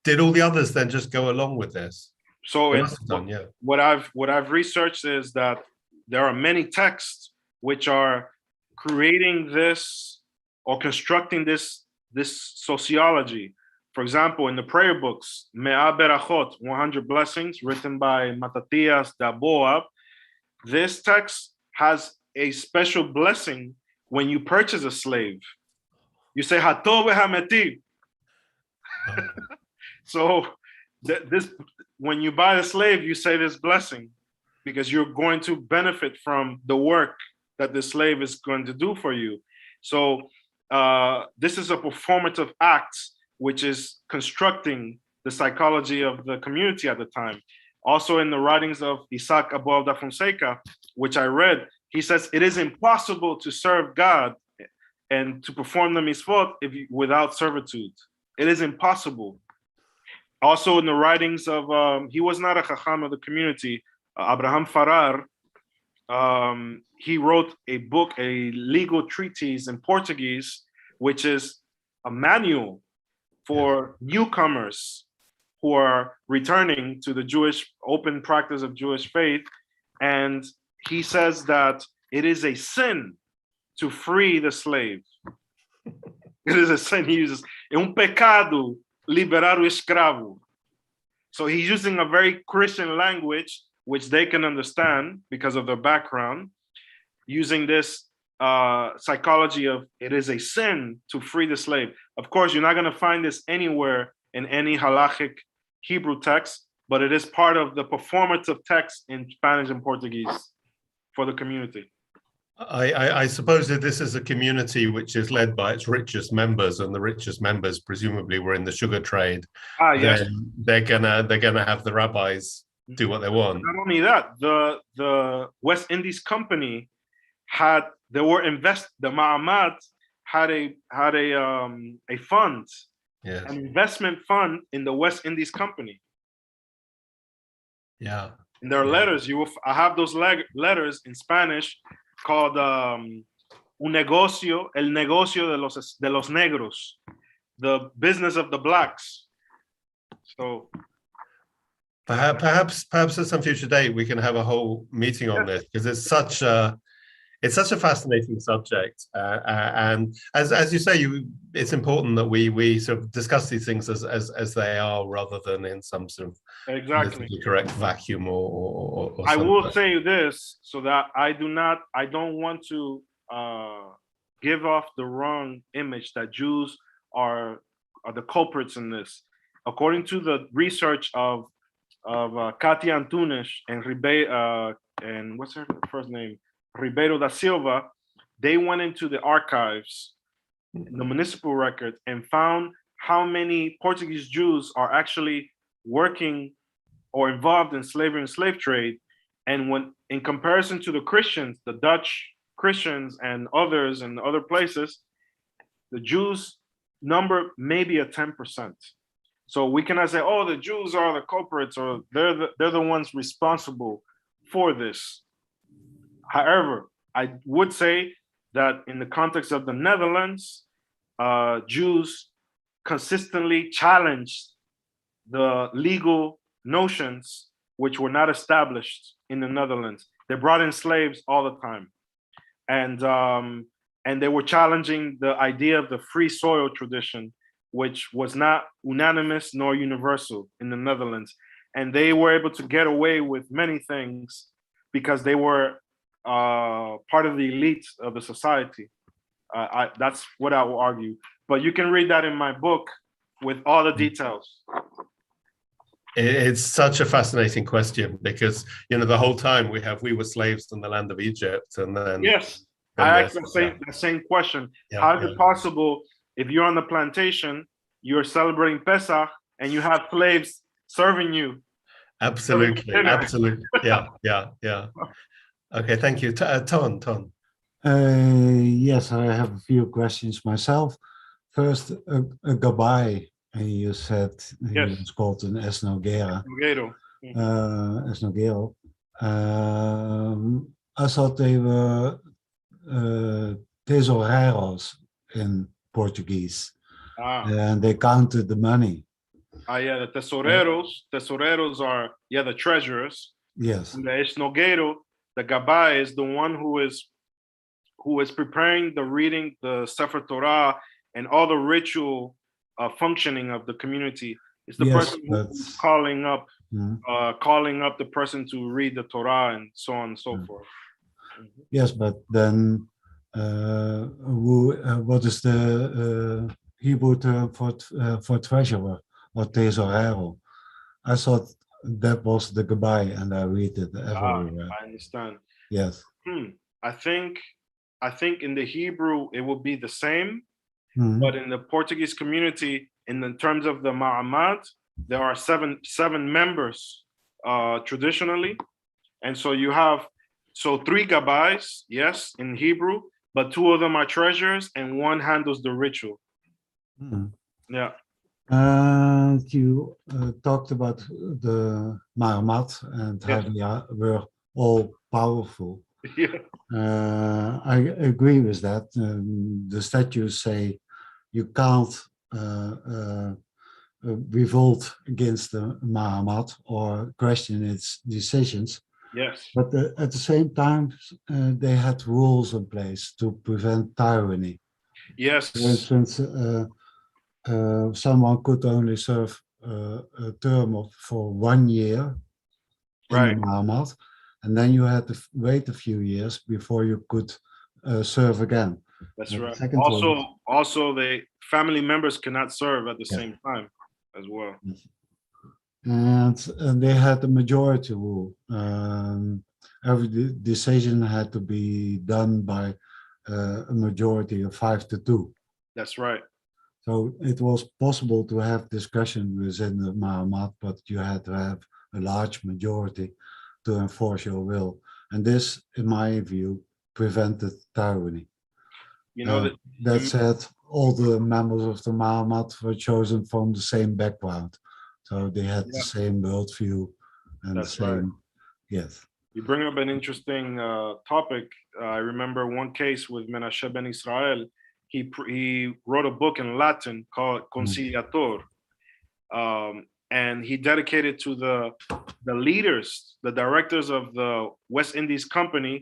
Did all the others then just go along with this? So They must have done, yeah. what I've researched is that there are many texts which are creating this or constructing this sociology. For example, in the prayer books, Me'ah Berachot, 100 blessings, written by Matatias Daboab, this text has a special blessing when you purchase a slave. You say Hatov Hameti. So this, when you buy a slave, you say this blessing because you're going to benefit from the work that the slave is going to do for you. So this is a performative act which is constructing the psychology of the community at the time. Also in the writings of Isaac Abou da Fonseca, which I read, he says it is impossible to serve God and to perform the mitzvot without servitude. It is impossible. Also in the writings of, he was not a chacham of the community, Abraham Farrar, he wrote a book, a legal treatise in Portuguese, which is a manual for newcomers who are returning to the Jewish open practice of Jewish faith. And he says that it is a sin to free the slave. It is a sin. He uses, é pecado liberar o escravo. So he's using a very Christian language, which they can understand because of their background, using this psychology of it is a sin to free the slave. Of course, you're not going to find this anywhere in any halachic Hebrew text, but it is part of the performative text in Spanish and Portuguese for the community. I suppose that this is a community which is led by its richest members, and the richest members presumably were in the sugar trade. Yes. Then they're gonna have the rabbis do what they want. Not only that, the West Indies Company had the Ma'amad had a fund, yes, an investment fund in the West Indies Company. Yeah. In their letters, I have those letters in Spanish called el negocio de los negros, the business of the blacks. So perhaps at some future date we can have a whole meeting on this, because it's such a fascinating subject, and as you say, it's important that we sort of discuss these things as they are, rather than in some sort of politically correct vacuum or I will say this, so that I don't want to give off the wrong image that Jews are the culprits in this. According to the research of Katia Antunes and what's her first name? Ribeiro da Silva, they went into the archives, the municipal record, and found how many Portuguese Jews are actually working or involved in slavery and slave trade. And when in comparison to the Christians, the Dutch Christians and others in other places, the Jews number maybe a 10%. So we cannot say, oh, the Jews are the culprits, or they're the ones responsible for this. However, I would say that in the context of the Netherlands, Jews consistently challenged the legal notions which were not established in the Netherlands. They brought in slaves all the time. And they were challenging the idea of the free soil tradition, which was not unanimous nor universal in the Netherlands. And they were able to get away with many things because they were part of the elite of the society. That's what I will argue. But you can read that in my book with all the details. It's such a fascinating question, because the whole time we were slaves in the land of Egypt, and then I asked the same question. How is it possible if you're on the plantation, you're celebrating Pesach, and you have slaves serving you? Absolutely. Yeah. Okay, thank you. Ton. Yes, I have a few questions myself. First, a Gabai, you said he was called an Esnogero. Esnogero. I thought they were tesoreros in Portuguese, Ah, and they counted the money. yeah, the tesoreros are, yeah, the treasurers. Yes, And the esnoguero, the gabai, is the one who is preparing the reading, the Sefer Torah, and all the ritual functioning of the community. It's the yes, person but who's calling up mm, the person to read the Torah and so on and so Mm. forth. yes, but then what is the Hebrew term for treasurer or tesorero? I thought that was the gabai, and I read it everywhere. I understand. Yes. I think in the Hebrew it will be the same, Mhm. but in the Portuguese community, in the terms of the Ma'amad, there are seven members traditionally, and so you have three gabais, yes, in Hebrew, but two of them are treasurers and one handles the ritual. Mhm. Yeah. You talked about the Ma'amad and how Yes. they were all powerful. Yeah. I agree with that. The statutes say you can't revolt against the Ma'amad or question its decisions. Yes. But at the same time, they had rules in place to prevent tyranny. Yes. For instance, someone could only serve a term for 1 year in Right. the Ma'amad, and then you had to wait a few years before you could serve again. That's The right. second one- Also, the family members cannot serve at the Yes. same time as well. and they had the majority rule. Every decision had to be done by a majority of 5-2. That's right. So it was possible to have discussion within the Ma'amad, but you had to have a large majority to enforce your will. And this, in my view, prevented tyranny. You know That said, all the members of the Ma'amad were chosen from the same background. So they had the same worldview and That's the same, right. yes. You bring up an interesting topic. I remember one case with Menashe ben Israel. He wrote a book in Latin called Conciliator, and he dedicated to the leaders, the directors of the West Indies Company,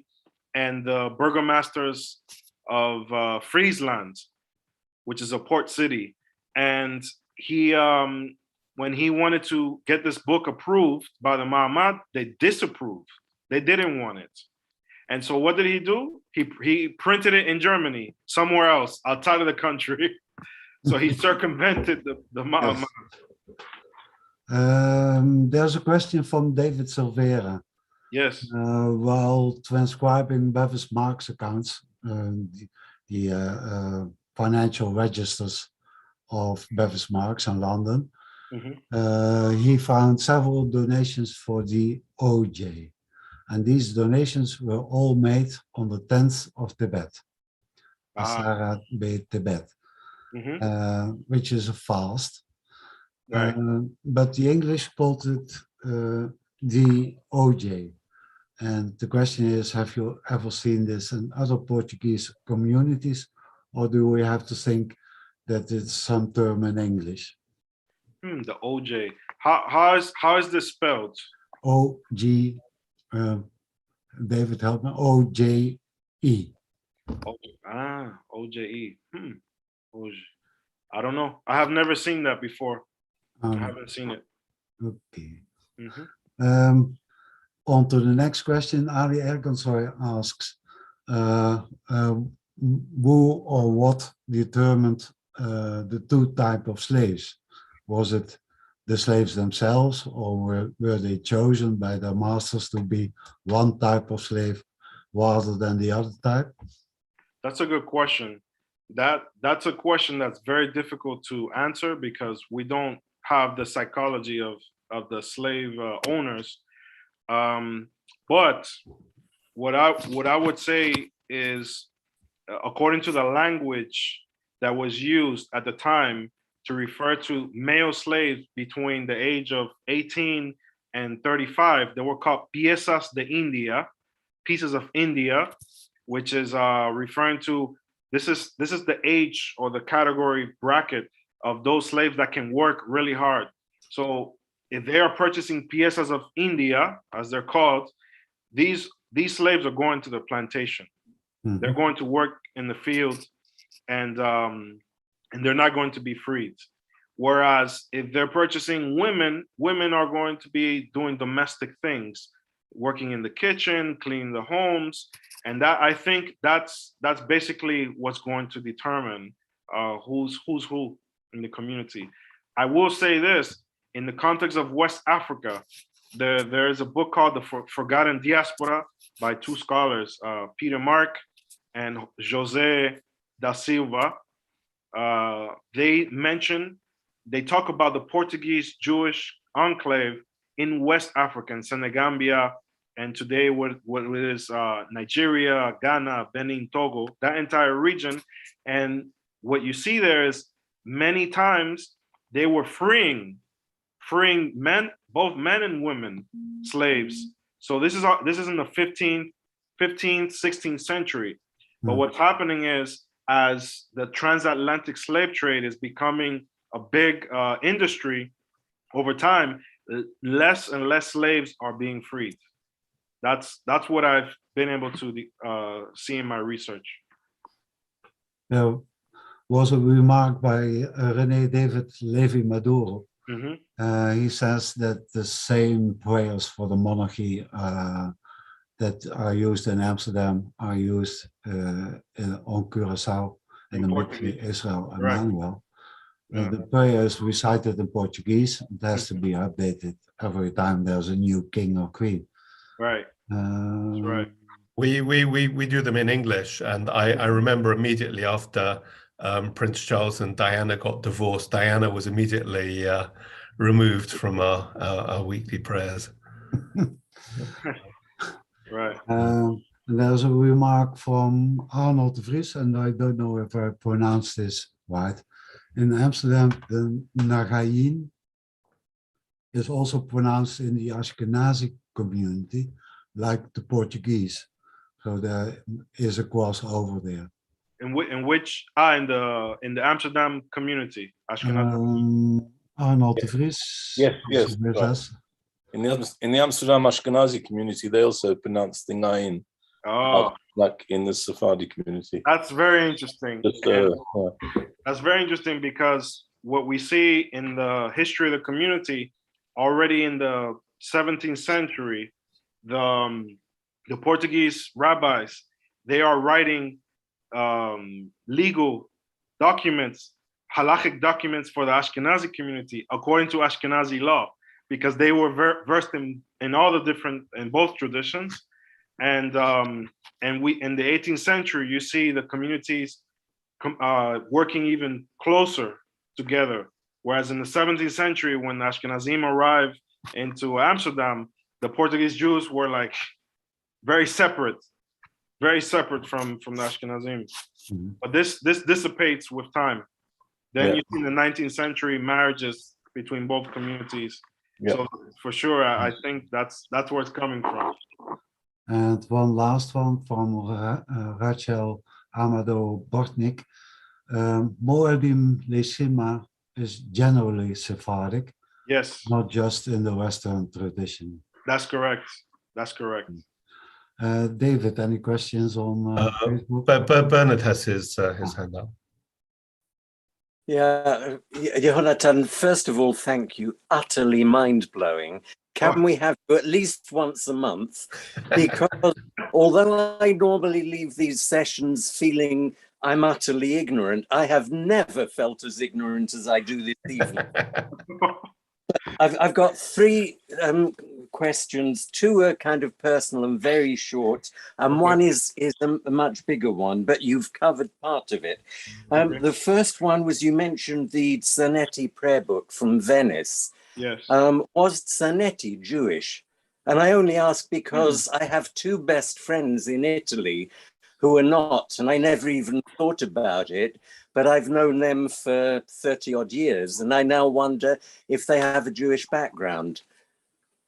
and the burgomasters of Friesland, which is a port city. And he, when he wanted to get this book approved by the Ma'amad, they disapproved. They didn't want it. And so what did he do? He printed it in Germany, somewhere else, outside of the country. So he circumvented the Ma'amad. Yes. There's a question from David Silvera. Yes. While transcribing Bevis Marks accounts, the financial registers of Bevis Marks in London, he found several donations for the OJ. And these donations were all made on the 10th of Tibet, Asara Be Tibet, which is a fast. Right. But the English called it the OJ. And the question is, have you ever seen this in other Portuguese communities, or do we have to think that it's some term in English? The OJ. How is this spelled? O-G, David, help me, O-J-E. O-J-E. OJ. I don't know. I have never seen that before. I haven't seen it. Okay. On to the next question. Ali Ergansoy asks, who or what determined the two types of slaves? Was it the slaves themselves, or were they chosen by their masters to be one type of slave rather than the other type? That's a good question. That's a question that's very difficult to answer because we don't have the psychology of the slave owners. But what I would say is, according to the language that was used at the time to refer to male slaves between the age of 18 and 35, they were called piezas de India, pieces of India, which is referring to This is the age or the category bracket of those slaves that can work really hard. So if they are purchasing piezas of India, as they're called, these slaves are going to the plantation. Mhm. They're going to work in the field, and they're not going to be freed. Whereas if they're purchasing women, women are going to be doing domestic things, working in the kitchen, cleaning the homes, and that, I think that's basically what's going to determine who's who in the community. I will say this, in the context of West Africa, there is a book called The Forgotten Diaspora by two scholars, Peter Mark and José da Silva. They talk about the Portuguese Jewish enclave in West Africa, in Senegambia, and today what is Nigeria, Ghana, Benin, Togo, that entire region. And what you see there is many times they were freeing men, both men and women, slaves. So this is in the 15th, 16th century. But what's happening is, as the transatlantic slave trade is becoming a big industry over time, less and less slaves are being freed. That's what I've been able to see in my research. There was a remark by René David Levy-Maduro. He says that the same prayers for the monarchy that are used in Amsterdam are used on Curaçao and in Portuguese, Israel and Manuel. The prayer is recited in Portuguese. It has to be updated every time there's a new king or queen. Right. That's right. We do them in English, and I remember immediately after Prince Charles and Diana got divorced, Diana was immediately removed from our weekly prayers. Right. And there's a remark from Arnold de Vries, and I don't know if I pronounced this right. In Amsterdam, the Nagayin is also pronounced in the Ashkenazi community like the Portuguese. So there is a crossover there. In which in the Amsterdam community, Ashkenazi. Arnold de Vries. Yes. Right. In the Amsterdam Ashkenazi community, they also pronounce the Ngayin, like in the Sephardi community. That's very interesting. That's very interesting, because what we see in the history of the community, already in the 17th century, the Portuguese rabbis, they are writing legal documents, halachic documents for the Ashkenazi community according to Ashkenazi law, because they were versed in all the different, in both traditions. And we, in the 18th century, you see the communities working even closer together. Whereas in the 17th century, when Ashkenazim arrived into Amsterdam, the Portuguese Jews were like very separate from the Ashkenazim. But this dissipates with time. Then you see in the 19th century marriages between both communities. So for sure, I think that's where it's coming from. And one last one from Rachel Amado Bortnik. Moedim Leshima is generally Sephardic. Yes. Not just in the Western tradition. That's correct. That's correct. David, any questions on Facebook? Bernard has his hand up. Yeah, Yehonatan, first of all, thank you. Utterly mind-blowing. Can we have you at least once a month? Because although I normally leave these sessions feeling I'm utterly ignorant, I have never felt as ignorant as I do this evening. I've got three questions. Two are kind of personal and very short, and one is a much bigger one, but you've covered part of it. The first one was, you mentioned the Zanetti prayer book from Venice. Yes. Was Zanetti Jewish? And I only ask because I have two best friends in Italy who are not, and I never even thought about it, but I've known them for 30 odd years, and I now wonder if they have a Jewish background.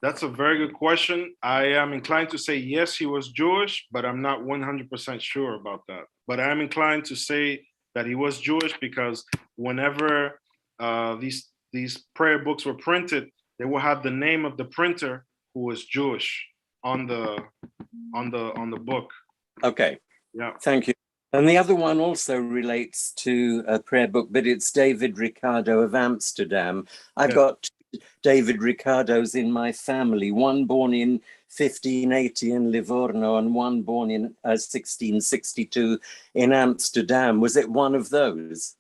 That's a very good question. I am inclined to say yes, he was Jewish, but I'm not 100% sure about that. but I'm inclined to say that he was Jewish because whenever these prayer books were printed, they will have the name of the printer who was Jewish on the book. Okay. Yeah. Thank you. And the other one also relates to a prayer book, but it's David Ricardo of Amsterdam. I've got David Ricardos in my family, one born in 1580 in Livorno and one born in 1662 in Amsterdam. Was it one of those?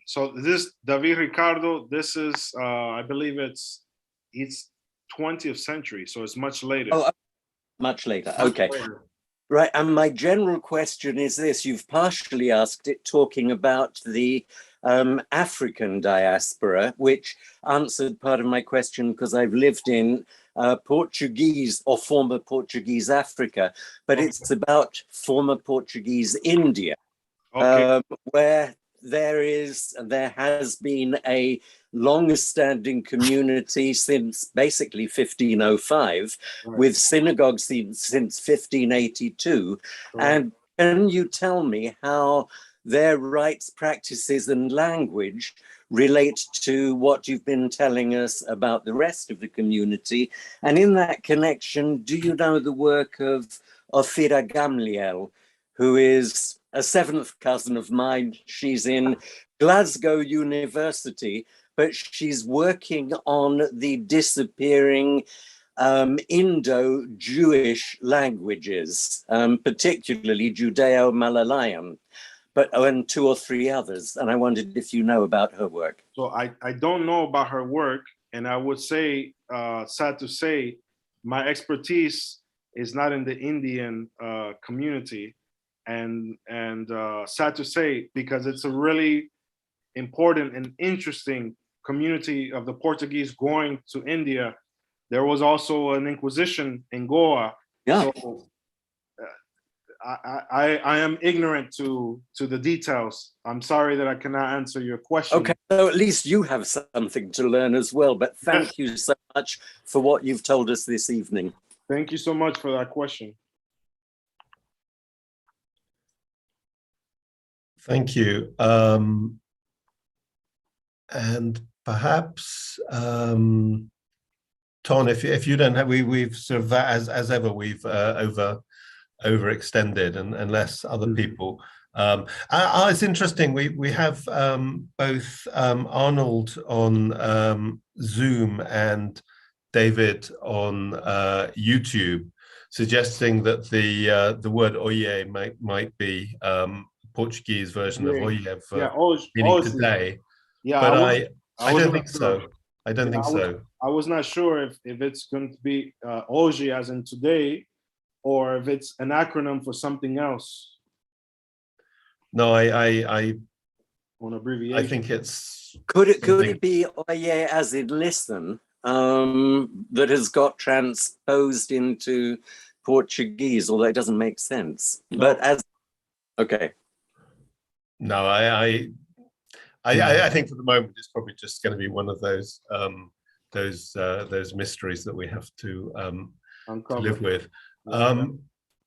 So this David Ricardo, this is, I believe it's 20th century, so it's much later. Oh, much later. Okay. Right, and my general question is this. You've partially asked it talking about the African diaspora, which answered part of my question because I've lived in Portuguese or former Portuguese Africa, but it's about former Portuguese India, where there has been a long-standing community since basically 1505, with synagogues since 1582. And can you tell me how their rites, practices, and language relate to what you've been telling us about the rest of the community? And in that connection, do you know the work of Ophira Gamliel, who is a seventh cousin of mine? She's in Glasgow University, but she's working on the disappearing Indo-Jewish languages, particularly Judeo-Malayalam, and two or three others. And I wondered if you know about her work. So I don't know about her work, and I would say, sad to say, my expertise is not in the Indian community, and sad to say, because it's a really important and interesting community of the Portuguese going to India. There was also an Inquisition in Goa. Yeah. So I am ignorant to the details. I'm sorry that I cannot answer your question. Okay, so at least you have something to learn as well, but thank you so much for what you've told us this evening. Thank you so much for that question. Thank you. And perhaps, Ton, if you don't have, we've sort of, as ever, we've overextended, and unless other people. It's interesting. We have both Arnold on Zoom and David on YouTube, suggesting that the word oye might be Portuguese version of oye for meaning today. Yeah, but I don't think so. I don't think so. I was not sure if it's going to be hoje as in today, or if it's an acronym for something else. No, I think it's. Could it be oye as in listen, that has got transposed into Portuguese, although it doesn't make sense. No. But as okay. No, I think for the moment it's probably just going to be one of those mysteries that we have to live with.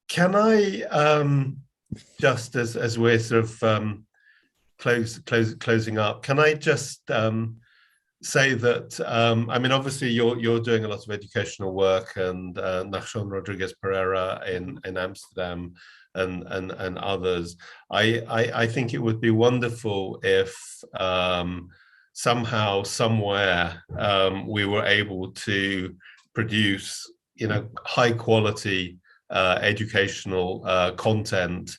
Can I just as we're sort of closing up, can I just say that I mean, obviously you're doing a lot of educational work, and Nação Rodrigues Pereira in Amsterdam and others. I think it would be wonderful if somehow, somewhere, we were able to produce, high quality educational content,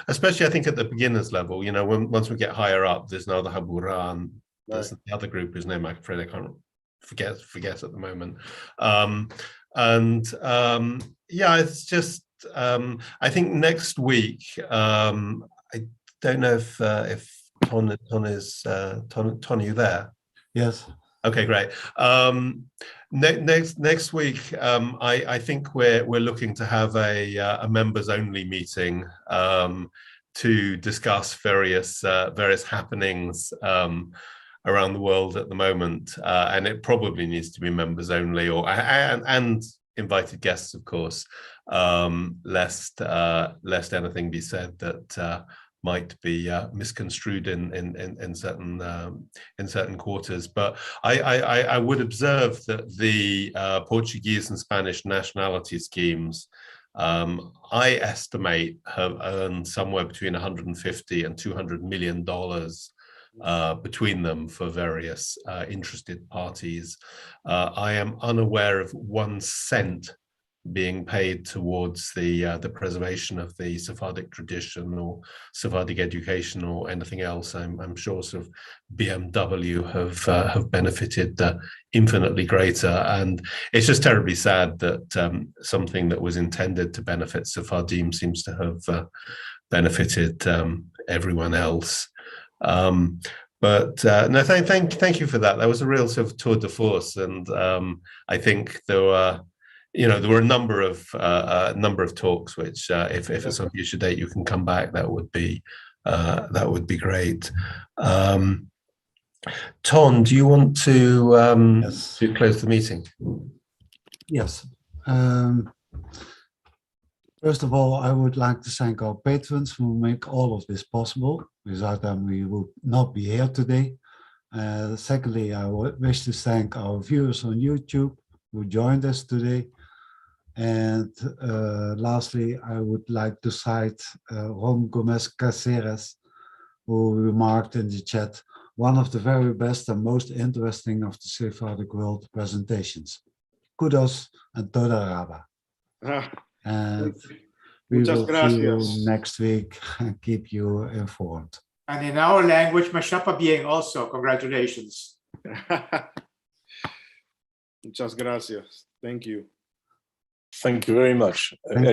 especially I think at the beginners level. Once we get higher up, there's now the Haburan, there's the other group whose name I'm afraid I can't forget at the moment. Yeah, it's just I think next week, I don't know if Ton is Ton, are you there? Yes. Okay, great. Next week, I think we're looking to have a members only meeting to discuss various happenings around the world at the moment, and it probably needs to be members only, and invited guests, of course. lest anything be said that might be misconstrued in certain quarters. But I would observe that the Portuguese and Spanish nationality schemes, I estimate, have earned somewhere between 150 and $200 million between them for various interested parties. I am unaware of 1 cent being paid towards the preservation of the Sephardic tradition or Sephardic education or anything else. I'm sure sort of BMW have benefited infinitely greater, and it's just terribly sad that something that was intended to benefit Sephardim seems to have benefited everyone else. But no, thank you for that. That was a real sort of tour de force, and I think there were a number of talks which, if it's on future date, you can come back. That would be great. Ton, do you want to Yes. to close the meeting? Yes. First of all, I would like to thank our patrons who make all of this possible. Without them, we would not be here today. Secondly, I wish to thank our viewers on YouTube who joined us today. And lastly, I would like to cite Ron Gomez Caceres, who remarked in the chat, one of the very best and most interesting of the Sephardic World presentations. Kudos and toda raba. And we will see you next week and keep you informed. And in our language, Mashapa bien also, congratulations. Muchas gracias. Thank you. Thank you very much.